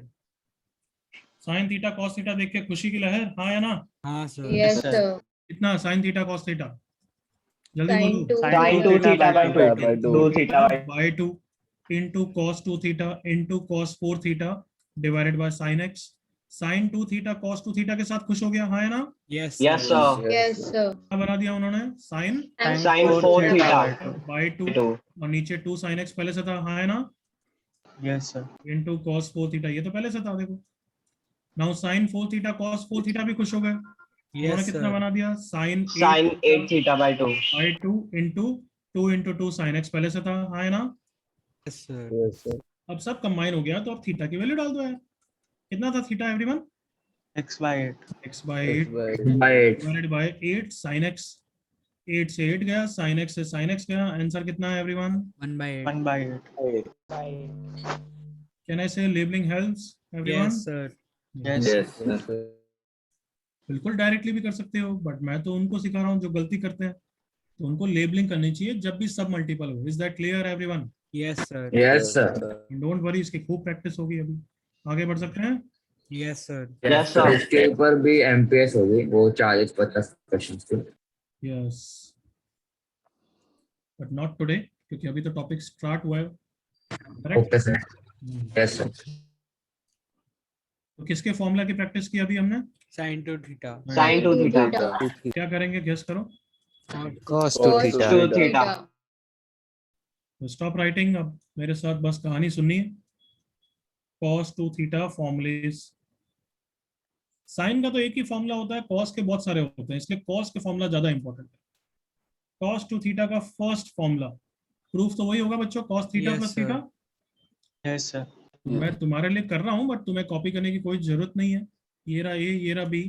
Speaker 1: Sine theta cos theta देख के खुशी की लहर, हाँ या ना?
Speaker 3: हाँ सर।
Speaker 7: Yes sir.
Speaker 1: कितना साइन थीटा cos थीटा? जल्दी
Speaker 7: Sin
Speaker 1: बोलो।
Speaker 7: 2
Speaker 5: Sin 2
Speaker 7: theta.
Speaker 5: theta by 2. 2 theta by
Speaker 1: by 2 into cos 2 theta into cos 4 theta divided by sin x। sin 2 theta cos 2 theta के साथ खुश हो गया, हाँ है ना?
Speaker 3: Yes
Speaker 5: Yes, sir.
Speaker 7: Yes sir.
Speaker 1: क्या बना दिया उन्होंने? sin
Speaker 7: And
Speaker 5: Sin 4 theta
Speaker 1: by 2
Speaker 5: 2.
Speaker 1: और नीचे 2 sin x पहले से था, हाँ है ना?
Speaker 8: Yes, sir.
Speaker 1: into cos 4 theta, ये तो पहले से था। देखो now sin 4 theta cos 4 theta भी खुश हो गए। उन्होंने
Speaker 3: यस
Speaker 1: कितना
Speaker 3: सर।
Speaker 1: बना दिया? sin
Speaker 5: Sin 8 theta by 2.
Speaker 1: by 2 into 2 sin x पहले से था, हाँ है ना?
Speaker 3: Yes sir.
Speaker 9: Yes, sir.
Speaker 1: अब सब कंबाइन हो गया, तो अब थीटा की वैल्यू डाल दो यार। कितना था theta everyone?
Speaker 8: x/8.
Speaker 1: x/8
Speaker 5: By 8.
Speaker 1: Divided by 8 sin x। 8 से 8 गया, sin x से sin x गया। आंसर कितना है एवरीवन?
Speaker 3: 1/8।
Speaker 8: 1/8.
Speaker 1: कैन आई से labelling helps everyone?
Speaker 3: Yes, sir.
Speaker 8: Yes.
Speaker 9: Yes, sir.
Speaker 1: बिल्कुल डायरेक्टली भी कर सकते हो, बट मैं तो उनको सिखा रहा हूँ जो गलती करते हैं, तो उनको लेबलिंग करनी चाहिए जब भी सब मल्टीपल हो। Is that clear everyone?
Speaker 3: Yes, sir.
Speaker 9: Yes, sir.
Speaker 1: Don't worry, इसकी खूब प्रैक्टिस होगी। अभी आगे बढ़ सकते हैं।
Speaker 3: Yes, sir.
Speaker 5: Yes, sir.
Speaker 9: इसके ऊपर भी MPS होगी, वो 40-50 क्वेश्चंस की।
Speaker 1: यस, बट नॉट टुडे, क्योंकि अभी तो टॉपिक स्टार्ट हुआ है। Correct?
Speaker 9: Okay sir. Yes sir.
Speaker 1: तो किसके फॉर्मूला की प्रैक्टिस की अभी हमने?
Speaker 3: Sin to theta.
Speaker 5: Sin to theta.
Speaker 1: क्या करेंगे, गेस करो।
Speaker 2: cos
Speaker 7: Cos
Speaker 2: 2 theta.
Speaker 5: 2 theta.
Speaker 1: तो स्टॉप राइटिंग, अब मेरे साथ बस कहानी सुननी है। cos 2 theta formulas. साइन का तो एक ही फॉर्मूला होता है, cos के बहुत सारे होते हैं, इसलिए cos के फॉर्मूला ज्यादा इंपॉर्टेंट है। cos 2 थीटा का फर्स्ट फॉर्मूला प्रूफ तो वही होगा बच्चों, cos theta
Speaker 3: Yes,
Speaker 1: plus
Speaker 3: sir.
Speaker 1: Theta.
Speaker 8: Yes, sir.
Speaker 1: मैं तुम्हारे लिए कर रहा हूं, बट तुम्हें कॉपी करने की कोई जरूरत नहीं है। ये रहा ए, ये रहा बी,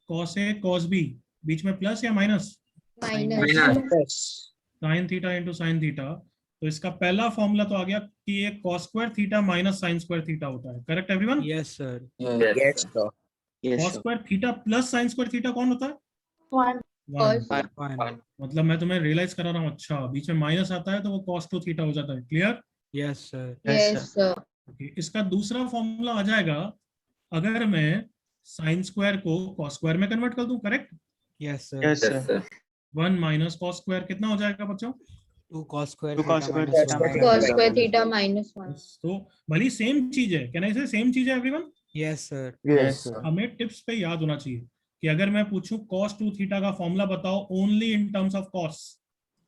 Speaker 1: cos ए cos बी, बीच में प्लस या minus?
Speaker 7: minus
Speaker 1: sin theta into sine theta. तो इसका पहला फॉर्मूला तो आ गया कि ये cos square theta minus sine square theta होता है। Correct everyone?
Speaker 3: Yes, sir.
Speaker 5: Yes, sir. Yes,
Speaker 1: cos
Speaker 5: sir.
Speaker 1: Square theta plus sine square theta कौन होता है?
Speaker 7: One.
Speaker 1: One.
Speaker 7: Cos.
Speaker 3: One.
Speaker 1: मतलब मैं तुम्हें रियलाइज करा रहा हूँ। अच्छा, बीच में माइनस आता है तो वो cos 2 थीटा हो जाता है। Clear?
Speaker 3: Yes, sir.
Speaker 7: Yes, sir.
Speaker 1: इसका दूसरा फॉर्मूला आ जाएगा अगर मैं साइन स्क्वायर को cos स्क्वायर में कन्वर्ट कर दूं। Correct?
Speaker 3: Yes, sir.
Speaker 8: Yes,
Speaker 9: yes
Speaker 8: sir.
Speaker 9: Sir.
Speaker 1: 1 minus cos square कितना हो जाएगा बच्चों?
Speaker 3: 2 cos square
Speaker 8: 2 cos
Speaker 3: theta
Speaker 8: square
Speaker 3: minus
Speaker 8: theta
Speaker 3: 1.
Speaker 7: Cos square theta minus 1.
Speaker 1: तो भली सेम चीज है, कैन आई से सेम चीज है everyone?
Speaker 3: Yes, sir.
Speaker 5: Yes, sir.
Speaker 1: हमें टिप्स पे याद होना चाहिए कि अगर मैं पूछूं cos 2 थीटा का फॉर्मूला बताओ only in terms of cos,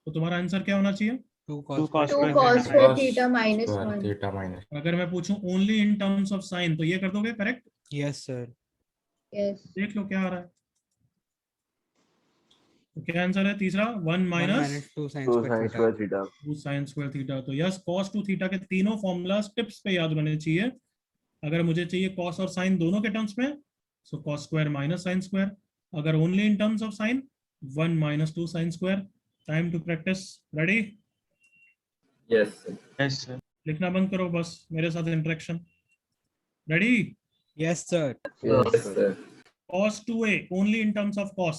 Speaker 1: तो तुम्हारा आंसर क्या होना चाहिए?
Speaker 3: 2
Speaker 8: 2
Speaker 3: cos
Speaker 8: cos
Speaker 7: Two
Speaker 8: square
Speaker 7: cos
Speaker 8: theta
Speaker 7: square theta minus 1.
Speaker 9: Theta minus.
Speaker 1: अगर मैं पूछूं only in terms of sine, तो ये कर दोगे? करेक्ट?
Speaker 3: Yes, sir.
Speaker 7: Yes.
Speaker 1: देख लो क्या आ रहा है। तो क्या आंसर है तीसरा? 1
Speaker 3: 1
Speaker 1: minus
Speaker 3: minus 2 sin square theta.
Speaker 1: 2 sine square theta. तो यस, cos 2 थीटा के तीनों फॉर्मूलास टिप्स पे याद रहने चाहिए। अगर मुझे चाहिए cos और sin दोनों के टर्म्स में, so cos square minus sine square. अगर only in terms of sin, 1 minus 2 sine square. Time to practice. Ready?
Speaker 9: Yes sir.
Speaker 8: Yes, sir.
Speaker 1: लिखना बंद करो, बस मेरे साथ interaction. Ready?
Speaker 3: Yes, sir.
Speaker 9: Yes sir.
Speaker 1: cos 2a only in terms of cos।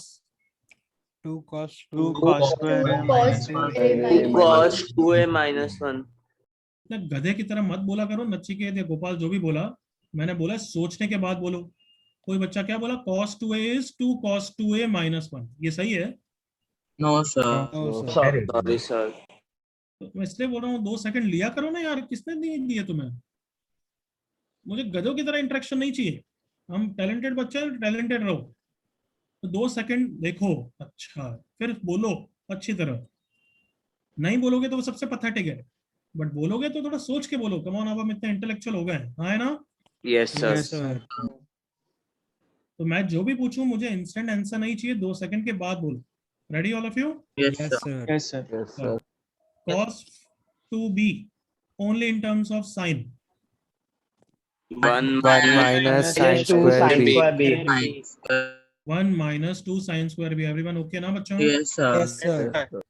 Speaker 3: 2 cos
Speaker 8: 2
Speaker 3: 2
Speaker 8: cos square
Speaker 7: Two
Speaker 8: minus
Speaker 7: cos
Speaker 8: 1.
Speaker 7: a minus 1.
Speaker 5: Cos 2a minus 1.
Speaker 1: ना गधे की तरह मत बोला करो, नचिकेत या गोपाल जो भी बोला, मैंने बोला सोचने के बाद बोलो। कोई बच्चा क्या बोला? cos 2a is 2 cos 2a minus 1। ये सही है?
Speaker 5: No, sir.
Speaker 3: No, sir.
Speaker 5: Sorry, sir.
Speaker 1: तो मैं इसलिए बोल रहा हूँ 2 सेकंड लिया करो ना यार, किसने नहीं दिए तुम्हें? मुझे गधों की तरह इंटरेक्शन नहीं चाहिए। हम टैलेंटेड बच्चे हैं, टैलेंटेड रहो। तो 2 सेकंड देखो, अच्छा फिर बोलो अच्छी तरह। नहीं बोलोगे तो वो सबसे पथेटिक है, बट बोलोगे तो थोड़ा सोच के बोलो। कम ऑन, अब हम इतने इंटेलेक्चुअल हो गए हैं, हाँ है ना?
Speaker 5: Yes, sir.
Speaker 3: Yes, sir.
Speaker 1: तो मैं जो भी पूछूं मुझे इंस्टेंट आंसर नहीं चाहिए, 2 सेकंड के बाद बोलो। Ready all of you?
Speaker 5: Yes,
Speaker 3: Yes,
Speaker 5: sir.
Speaker 3: sir.
Speaker 8: Yes, sir.
Speaker 1: cos 2b only in terms of sin.
Speaker 5: 1
Speaker 2: minus sin
Speaker 5: Yes, 2
Speaker 2: square
Speaker 5: sin
Speaker 2: b.
Speaker 5: square b.
Speaker 1: 1 minus 2 sin square b। Everyone okay ना बच्चों?
Speaker 5: Yes, sir.
Speaker 3: Yes, sir.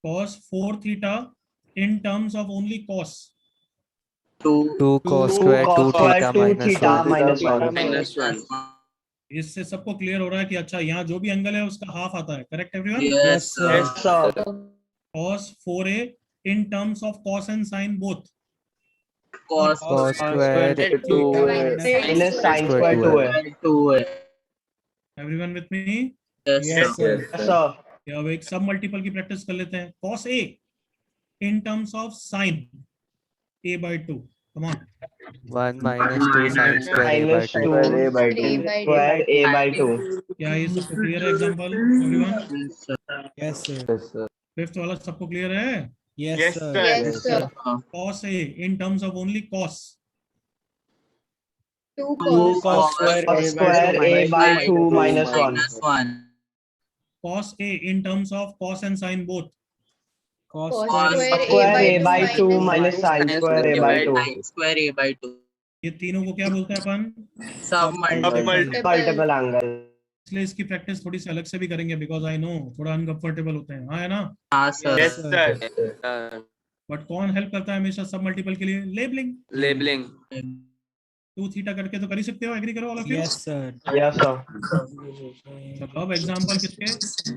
Speaker 1: cos 4 theta in terms of only cos।
Speaker 5: 2
Speaker 2: 2 cos square 2 theta minus 1.
Speaker 5: minus 1.
Speaker 1: इससे सबको clear हो रहा है कि अच्छा यहाँ जो भी एंगल है उसका हाफ आता है। Correct everyone?
Speaker 5: Yes, sir.
Speaker 8: Yes, sir.
Speaker 1: cos 4a in terms of cos and sin both।
Speaker 5: Cos
Speaker 2: Cos square
Speaker 5: 2
Speaker 7: minus
Speaker 5: sin
Speaker 2: square 2a.
Speaker 5: 2a.
Speaker 1: Everyone with me?
Speaker 5: Yes,
Speaker 3: Yes,
Speaker 5: sir.
Speaker 3: sir.
Speaker 1: अब एक सब multiple की practice कर लेते हैं। cos a in terms of sin a by 2। Come on.
Speaker 2: 1 minus 2 sin square a by 2.
Speaker 5: a by 2
Speaker 7: A by
Speaker 5: square a by 2.
Speaker 1: क्या ये सबको क्लियर है? Example everyone?
Speaker 3: Yes, sir.
Speaker 1: Fifth वाला सबको क्लियर है?
Speaker 3: Yes, sir.
Speaker 7: Yes, sir.
Speaker 1: cos a in terms of only cos।
Speaker 7: 2
Speaker 5: 2
Speaker 7: cos
Speaker 5: cos square a by 2 minus 1.
Speaker 1: cos a in terms of cos and sin both।
Speaker 3: Cos
Speaker 7: Cos
Speaker 3: square
Speaker 7: square
Speaker 5: a by 2 minus sin square a by 2. Square a by 2.
Speaker 1: ये तीनों को क्या बोलते हैं अपन?
Speaker 5: Sub multiple angle.
Speaker 1: इसलिए इसकी practice थोड़ी सी अलग से भी करेंगे, बिकॉज आई नो थोड़ा अनकंफर्टेबल होते हैं, हाँ है ना?
Speaker 5: हाँ, sir.
Speaker 8: Yes, sir.
Speaker 1: बट कौन हेल्प करता है हमेशा सब मल्टीपल के लिए? लेबलिंग।
Speaker 10: लेबलिंग।
Speaker 1: 2 थीटा करके तो कर ही सकते हो, एग्री करो all of you?
Speaker 3: Yes, sir.
Speaker 5: Yes, sir.
Speaker 1: चलो अब एग्जांपल किसके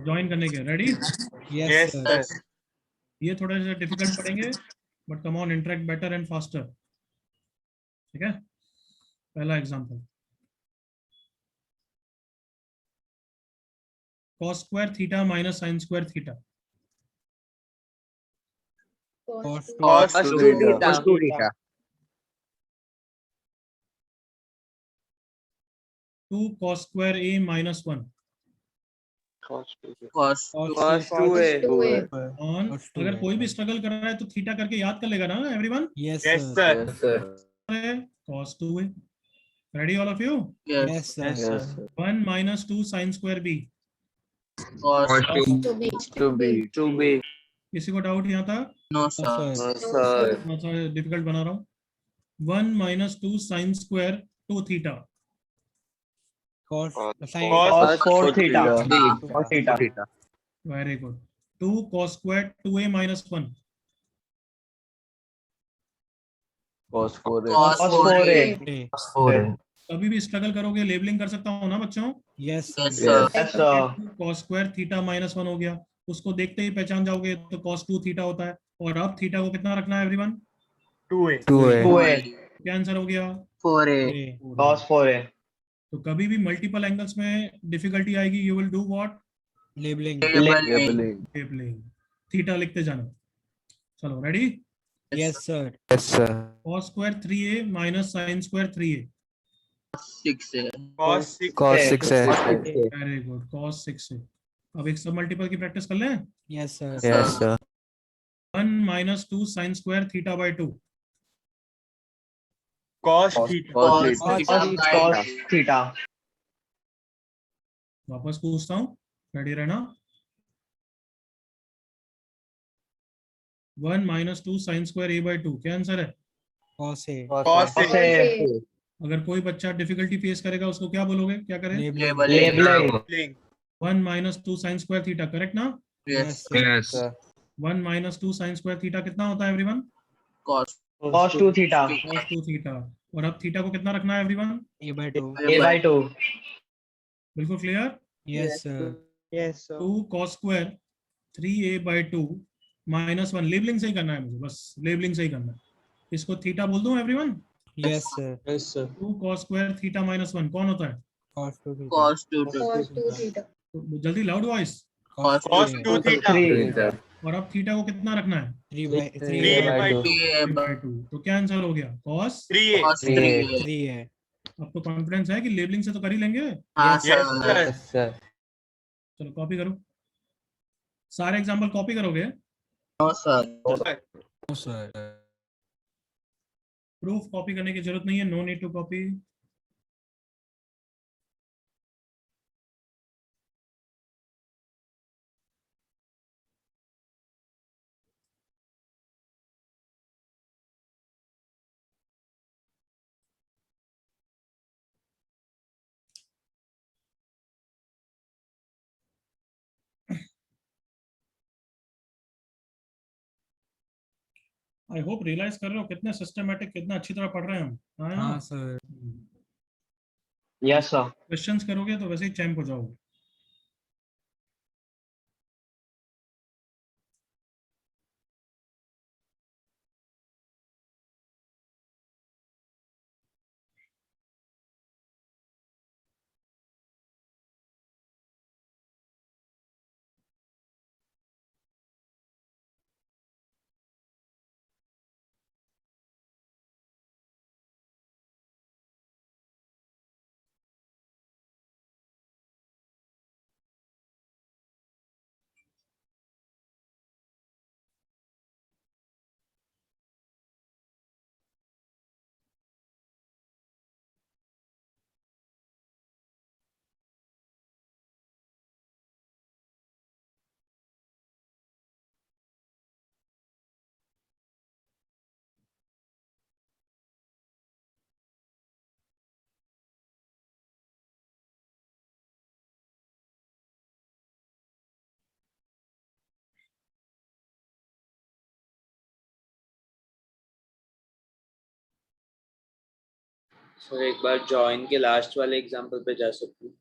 Speaker 1: ज्वाइन करने के, रेडी?
Speaker 3: Yes, sir.
Speaker 1: ये थोड़े से डिफिकल्ट पड़ेंगे, but come on, interact better and faster. ठीक है, पहला example, cos square theta minus sin square theta.
Speaker 7: Cos
Speaker 3: Cos
Speaker 7: 2
Speaker 3: 2
Speaker 7: theta.
Speaker 5: Cos 2 theta.
Speaker 1: 2 cos square a minus 1
Speaker 10: cos
Speaker 3: Cos
Speaker 7: 2a.
Speaker 1: On.
Speaker 3: Cos 2
Speaker 1: अगर
Speaker 3: है।
Speaker 1: कोई भी स्ट्रगल कर रहा है तो थीटा करके याद कर लेगा ना everyone?
Speaker 3: Yes, sir.
Speaker 1: cos 2a, ready all of you?
Speaker 3: Yes, sir.
Speaker 8: Yes.
Speaker 1: 1 minus 2 sin square b।
Speaker 7: To be.
Speaker 10: to be
Speaker 1: किसी को डाउट यहाँ तक?
Speaker 10: no
Speaker 3: No,
Speaker 10: sir
Speaker 3: sir.
Speaker 7: No, sir.
Speaker 1: मैं थोड़ा डिफिकल्ट बना रहा हूँ। 1 minus 2 sin square 2 theta.
Speaker 3: Cos sin
Speaker 5: Cos 4 theta.
Speaker 10: theta.
Speaker 5: Cos theta.
Speaker 1: Very good. 2 cos square 2a minus 1।
Speaker 10: cos
Speaker 5: Cos 4a.
Speaker 3: A.
Speaker 6: 4 है।
Speaker 1: कभी भी स्ट्रगल करोगे लेबलिंग कर सकता हूँ ना बच्चों?
Speaker 3: Yes, sir.
Speaker 10: yes sir
Speaker 5: Yes, sir.
Speaker 1: cos square theta minus 1 हो गया, उसको देखते ही पहचान जाओगे तो cos 2 थीटा होता है। और अब थीटा को कितना रखना है एवरीवन?
Speaker 2: 2a
Speaker 5: 2a.
Speaker 1: क्या आंसर हो गया?
Speaker 10: 4a
Speaker 3: A.
Speaker 5: Cos 4a.
Speaker 1: तो कभी भी मल्टीपल एंगल्स में डिफिकल्टी आएगी, you will do what?
Speaker 3: Labeling.
Speaker 1: Labelling. Theta लिखते जाना। चलो ready?
Speaker 3: Yes, sir.
Speaker 2: yes sir
Speaker 1: cos square 3a minus sin square 3a।
Speaker 10: 6a
Speaker 2: cos 6 है
Speaker 1: वेरी गुड, cos 6 है। अब एक सब मल्टीपल की प्रैक्टिस कर लें।
Speaker 3: Yes, sir.
Speaker 2: yes sir
Speaker 1: 1 minus 2 sin square theta by 2।
Speaker 10: cos
Speaker 5: Cos theta.
Speaker 1: वापस पूछता हूँ, रेडी रहना। 1 minus 2 sin square a by 2, क्या आंसर है?
Speaker 3: Cos A.
Speaker 5: Cos a.
Speaker 1: अगर कोई बच्चा डिफिकल्टी फेस करेगा उसको क्या बोलोगे, क्या करें?
Speaker 3: Labeling.
Speaker 5: Labeling.
Speaker 1: 1 minus 2 sin square theta, correct ना?
Speaker 3: Yes, sir.
Speaker 2: yes
Speaker 1: 1 minus 2 sin square theta कितना होता है everyone?
Speaker 10: cos
Speaker 5: Cos 2 theta.
Speaker 1: cos 2 theta. और अब थीटा को कितना रखना है everyone?
Speaker 3: A by 2.
Speaker 5: A by 2.
Speaker 1: बिल्कुल clear?
Speaker 3: Yes, sir.
Speaker 5: Yes, sir.
Speaker 1: 2 cos square 3a by 2 minus 1। Labelling से ही करना है मुझे, बस लेबलिंग से ही करना है। इसको थीटा बोल दूं everyone?
Speaker 3: Yes, sir.
Speaker 1: 2 cos square theta minus 1 कौन होता है?
Speaker 3: Cos 2 theta.
Speaker 10: cos 2
Speaker 7: Cos 2 theta.
Speaker 1: तो जल्दी लाउड वॉइस।
Speaker 3: Cos 2
Speaker 5: 3.
Speaker 1: और अब थीटा को कितना रखना है?
Speaker 3: 3 by 3
Speaker 5: by 2.
Speaker 10: 3a
Speaker 1: 3/2। तो क्या आंसर हो गया? cos।
Speaker 10: cos 3a
Speaker 3: 3 है.
Speaker 1: अब तो कॉन्फिडेंस है कि लेबलिंग से तो कर ही लेंगे।
Speaker 10: हाँ
Speaker 5: Yes, sir.
Speaker 1: चलो कॉपी करो, सारे एग्जांपल कॉपी करोगे?
Speaker 10: no sir
Speaker 3: No, sir.
Speaker 1: Proof copy करने की जरूरत नहीं है, no need to copy. I hope realise कर रहे हो कितने सिस्टमेटिक, कितना अच्छी तरह पढ़ रहे हैं हम।
Speaker 3: हाँ, sir.
Speaker 5: Yes, sir.
Speaker 1: क्वेश्चंस करोगे तो वैसे ही चैंप हो जाओगे।
Speaker 8: सर एक बार जॉइन के लास्ट वाले एग्जांपल पे जा सकते हैं?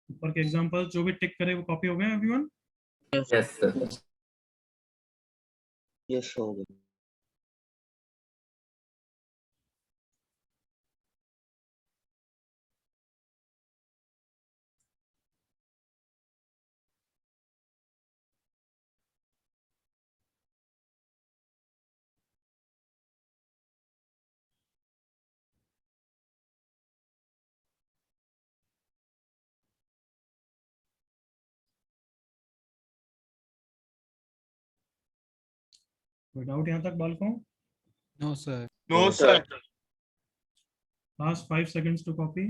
Speaker 1: ऊपर के एग्जांपल जो भी टिक करे वो कॉपी हो गए एवरीवन?
Speaker 9: Yes sir.
Speaker 4: यस हो गया।
Speaker 1: कोई डाउट यहाँ तक बालकों?
Speaker 3: No sir.
Speaker 8: No sir.
Speaker 1: Last 5 seconds to copy.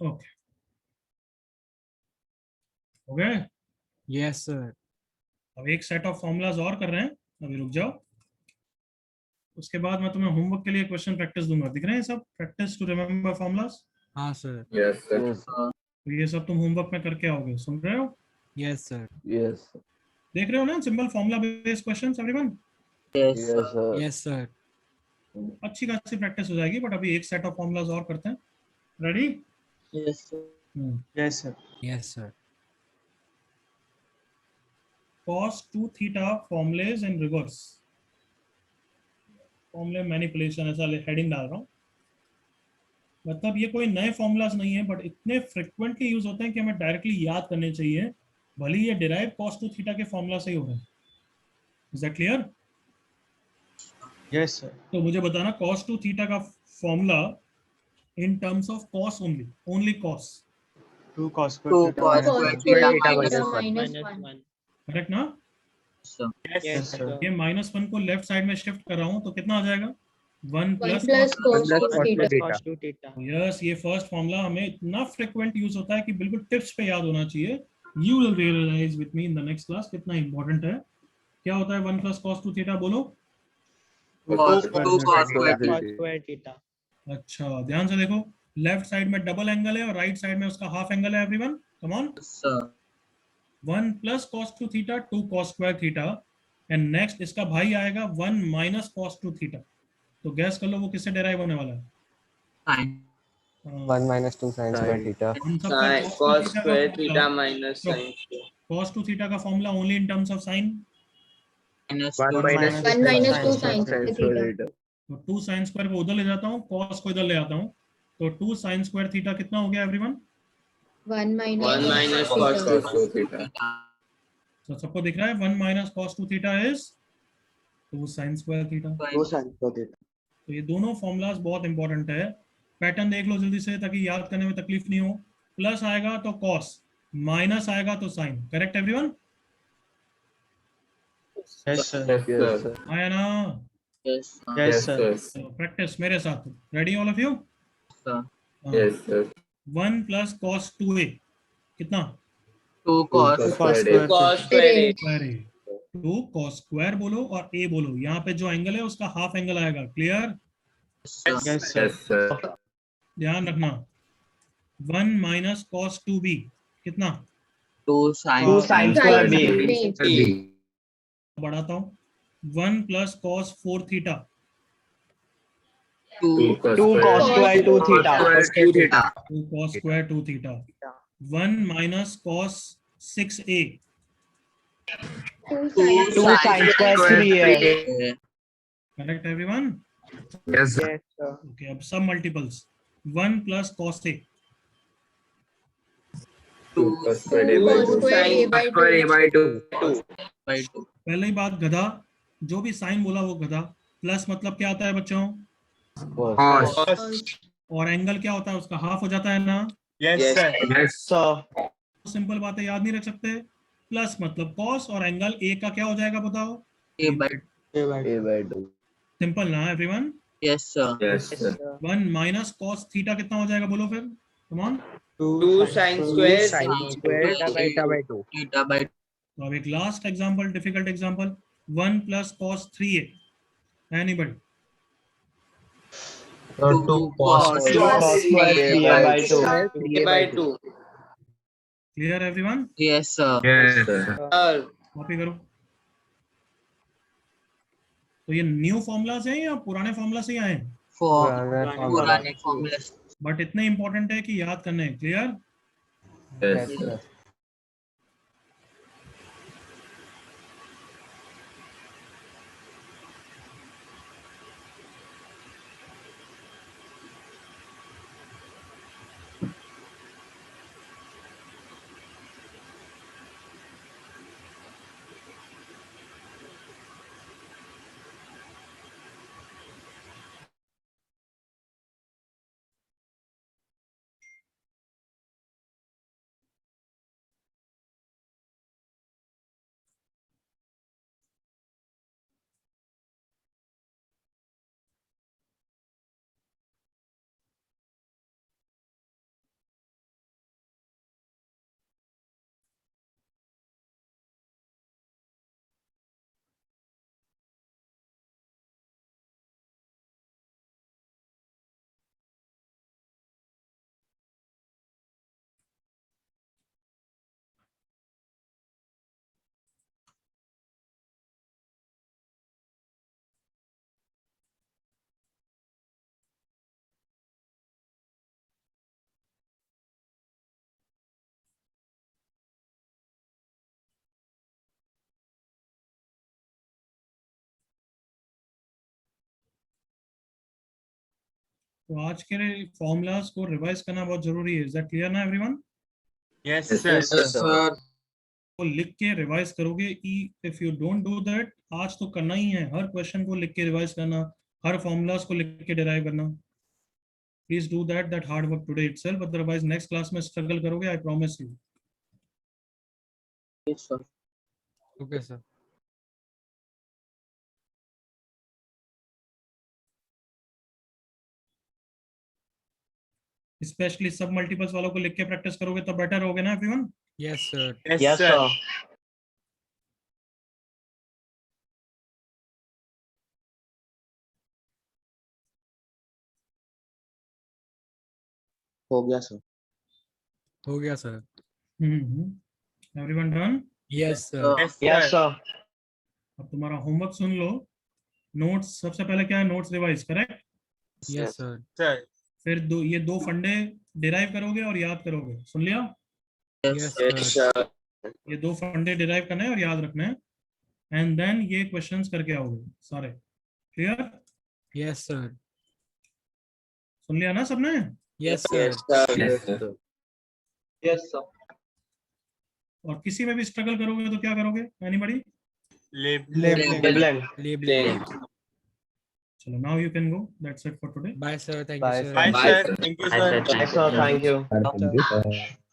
Speaker 1: Okay. हो गए?
Speaker 3: Yes sir.
Speaker 1: अब एक सेट ऑफ फॉर्मूलाज और कर रहे हैं, अभी रुक जाओ। उसके बाद मैं तुम्हें होमवर्क के लिए क्वेश्चन प्रैक्टिस दूंगा। दिख रहे हैं सब? Practice to remember formulas.
Speaker 3: हाँ सर।
Speaker 9: Yes sir.
Speaker 1: तो ये सब तुम होमवर्क में करके आओगे, सुन रहे हो?
Speaker 3: Yes sir.
Speaker 5: यस
Speaker 1: देख रहे हो ना simple formula based questions everyone?
Speaker 5: Yes sir.
Speaker 3: Yes sir.
Speaker 1: अच्छी खासी प्रैक्टिस हो जाएगी, बट अभी एक सेट ऑफ फॉर्मूलाज और करते हैं। Ready?
Speaker 4: Yes sir.
Speaker 8: Yes sir.
Speaker 3: Yes sir.
Speaker 1: cos 2 theta formulas in reverse. फॉर्मूले मैनिपुलेशन ऐसा हेडिंग डाल रहा हूँ। मतलब ये कोई नए फॉर्मूलाज नहीं है, बट इतने फ्रिक्वेंटली यूज होते हैं कि हमें डायरेक्टली याद करने चाहिए, भले ही ये डिराइव cos 2 थीटा के फॉर्मूला से ही हो रहे हैं। Is that clear?
Speaker 8: Yes sir.
Speaker 1: तो मुझे बताना cos 2 थीटा का formula in terms of cos only cos।
Speaker 8: 2 cos
Speaker 5: Two
Speaker 8: square
Speaker 5: cos
Speaker 8: theta
Speaker 5: square
Speaker 7: cos
Speaker 5: theta
Speaker 7: square
Speaker 5: minus
Speaker 7: theta
Speaker 5: one.
Speaker 7: minus 1.
Speaker 1: Correct ना?
Speaker 8: Yes sir.
Speaker 1: ये -1 को लेफ्ट साइड में shift कर रहा हूँ तो कितना आ जाएगा? 1
Speaker 7: 1
Speaker 1: plus
Speaker 7: plus cos
Speaker 2: plus
Speaker 7: 2
Speaker 2: cos
Speaker 7: theta.
Speaker 2: theta.
Speaker 5: Cos 2 theta.
Speaker 1: Yes, ये फर्स्ट फॉर्मूला हमें इतना फ्रिक्वेंट यूज होता है कि बिल्कुल टिप्स पे याद होना चाहिए। You will realise with me in the next class कितना इंपॉर्टेंट है। क्या होता है 1 प्लस cos 2 थीटा? बोलो।
Speaker 5: Cos square theta.
Speaker 1: अच्छा, ध्यान से देखो, लेफ्ट साइड में डबल एंगल है और राइट साइड में उसका हाफ एंगल है everyone. Come on. 1 plus cos 2 theta 2 cos square theta, and next इसका भाई आएगा 1 माइनस cos 2 थीटा। तो गैस कर लो वो किससे डेराइव होने वाला है?
Speaker 2: 1 minus 2 sin square theta.
Speaker 1: हम सबका
Speaker 8: cos square theta minus sin square.
Speaker 1: cos 2 theta का formula only in terms of sine.
Speaker 2: 1 minus
Speaker 7: 1 minus 2
Speaker 2: sin
Speaker 7: sin
Speaker 2: square
Speaker 7: square
Speaker 2: theta.
Speaker 1: तो 2 sin स्क्वायर को उधर ले जाता हूँ, cos को इधर ले आता हूँ, तो 2 sin स्क्वायर थीटा कितना हो गया everyone?
Speaker 7: 1 minus
Speaker 8: 1 minus
Speaker 7: cos
Speaker 8: cos
Speaker 7: theta.
Speaker 8: 2 theta.
Speaker 1: तो सबको दिख रहा है 1 minus cos 2 theta is 2 sin square theta.
Speaker 4: 2 sin square theta.
Speaker 1: तो ये दोनों फॉर्मूलाज बहुत इंपॉर्टेंट है। पैटर्न देख लो जल्दी से ताकि याद करने में तकलीफ नहीं हो। प्लस आएगा तो cos, माइनस आएगा तो sin। Correct everyone?
Speaker 8: Yes sir.
Speaker 5: Yes sir.
Speaker 1: आया ना?
Speaker 8: Yes sir.
Speaker 1: प्रैक्टिस मेरे साथ। Ready all of you?
Speaker 9: Yes sir.
Speaker 1: 1 plus cos 2a कितना?
Speaker 5: 2 cos
Speaker 8: cos square
Speaker 7: Square.
Speaker 1: Square a। 2 cos square बोलो और a बोलो, यहाँ पे जो एंगल है उसका हाफ एंगल आएगा। Clear?
Speaker 8: Yes sir.
Speaker 9: Yes sir.
Speaker 1: ध्यान रखना। 1 माइनस cos 2b कितना?
Speaker 5: 2 sin
Speaker 8: sin
Speaker 5: square
Speaker 7: Sin
Speaker 5: b.
Speaker 7: b.
Speaker 1: बढ़ाता हूँ। 1 plus cos 4 theta
Speaker 5: 2
Speaker 8: 2 cos square 2 theta.
Speaker 1: 2 cos square 2 theta. 1 minus cos 6a
Speaker 7: 2
Speaker 8: 2 sin square 3a.
Speaker 1: Correct everyone?
Speaker 9: Yes sir.
Speaker 5: Yes sir.
Speaker 1: Okay, अब सब multiples. 1 plus cos a
Speaker 9: 2 cos square a by 2
Speaker 7: square a by 2.
Speaker 5: By 2.
Speaker 1: पहले ही बात गधा, जो भी sign बोला वो गधा। प्लस मतलब क्या आता है बच्चों?
Speaker 9: cos।
Speaker 1: और एंगल क्या होता है उसका? हाफ हो जाता है ना?
Speaker 8: Yes sir.
Speaker 9: Yes
Speaker 8: sir.
Speaker 1: Simple बातें याद नहीं रख सकते। प्लस मतलब cos और एंगल a का क्या हो जाएगा बताओ?
Speaker 5: A by
Speaker 8: A by
Speaker 5: A by 2.
Speaker 1: Simple ना everyone?
Speaker 5: Yes, sir.
Speaker 9: Yes, sir.
Speaker 1: 1 minus cos theta कितना हो जाएगा बोलो फिर, come on.
Speaker 8: 2 sin square
Speaker 5: Theta by 2. Theta by
Speaker 1: तो अब एक last example, difficult example, 1 plus cos 3a, anybody?
Speaker 6: So 2 cos
Speaker 5: Theta by 2.
Speaker 8: a by 2.
Speaker 1: Clear everyone?
Speaker 5: Yes, sir.
Speaker 9: Yes, sir.
Speaker 1: Copy करो। तो ये न्यू फॉर्मूलाज हैं या पुराने formula से ही आए हैं?
Speaker 5: पुराने फॉर्मूला।
Speaker 1: बट इतने इंपॉर्टेंट है कि याद करने हैं। क्लियर?
Speaker 9: Yes, sir.
Speaker 1: तो आज के फॉर्मूलाज को रिवाइज करना बहुत जरूरी है। इज दैट क्लियर ना एवरीवन?
Speaker 10: Yes,
Speaker 9: Yes, sir.
Speaker 1: को लिख के रिवाइज करोगे। If you don't do that, आज तो करना ही है, हर क्वेश्चन को लिख के रिवाइज करना, हर फॉर्मूलाज को लिख के डिराइव करना। Please do that hard work today itself, otherwise next class में स्ट्रगल करोगे, I promise you.
Speaker 5: Yes, sir.
Speaker 3: Okay, sir.
Speaker 1: Specially सब मल्टीपल्स वालों को लिख के प्रैक्टिस करोगे तो बेटर होगे ना everyone?
Speaker 3: Yes, sir.
Speaker 5: Yes, sir.
Speaker 4: हो गया सर।
Speaker 3: हो गया sir.
Speaker 1: Everyone done?
Speaker 3: Yes, sir.
Speaker 5: Yes, sir.
Speaker 1: अब तुम्हारा होमवर्क सुन लो। नोट्स सबसे पहले क्या है? Notes revise, correct?
Speaker 3: Yes, sir.
Speaker 1: फिर ये दो फंडे डिराइव करोगे और याद करोगे। सुन लिया?
Speaker 3: Yes, sir.
Speaker 1: ये दो फंडे डिराइव करने हैं और याद रखना है, एंड देन ये क्वेश्चंस करके आओगे सारे। क्लियर?
Speaker 3: Yes, sir.
Speaker 1: सुन लिया ना सबने?
Speaker 3: Yes, sir.
Speaker 9: Yes, sir.
Speaker 5: Yes, sir.
Speaker 1: और किसी में भी स्ट्रगल करोगे तो क्या करोगे? एनीबॉडी?
Speaker 5: Labeling.
Speaker 3: Labeling.
Speaker 1: चलो, now you can go. That's it for today.
Speaker 3: Bye, sir. Thank
Speaker 5: Bye,
Speaker 3: you, sir.
Speaker 5: sir.
Speaker 9: Bye, sir. Thank you, sir.
Speaker 5: Yes, sir. Thank you.
Speaker 9: Thank you, sir.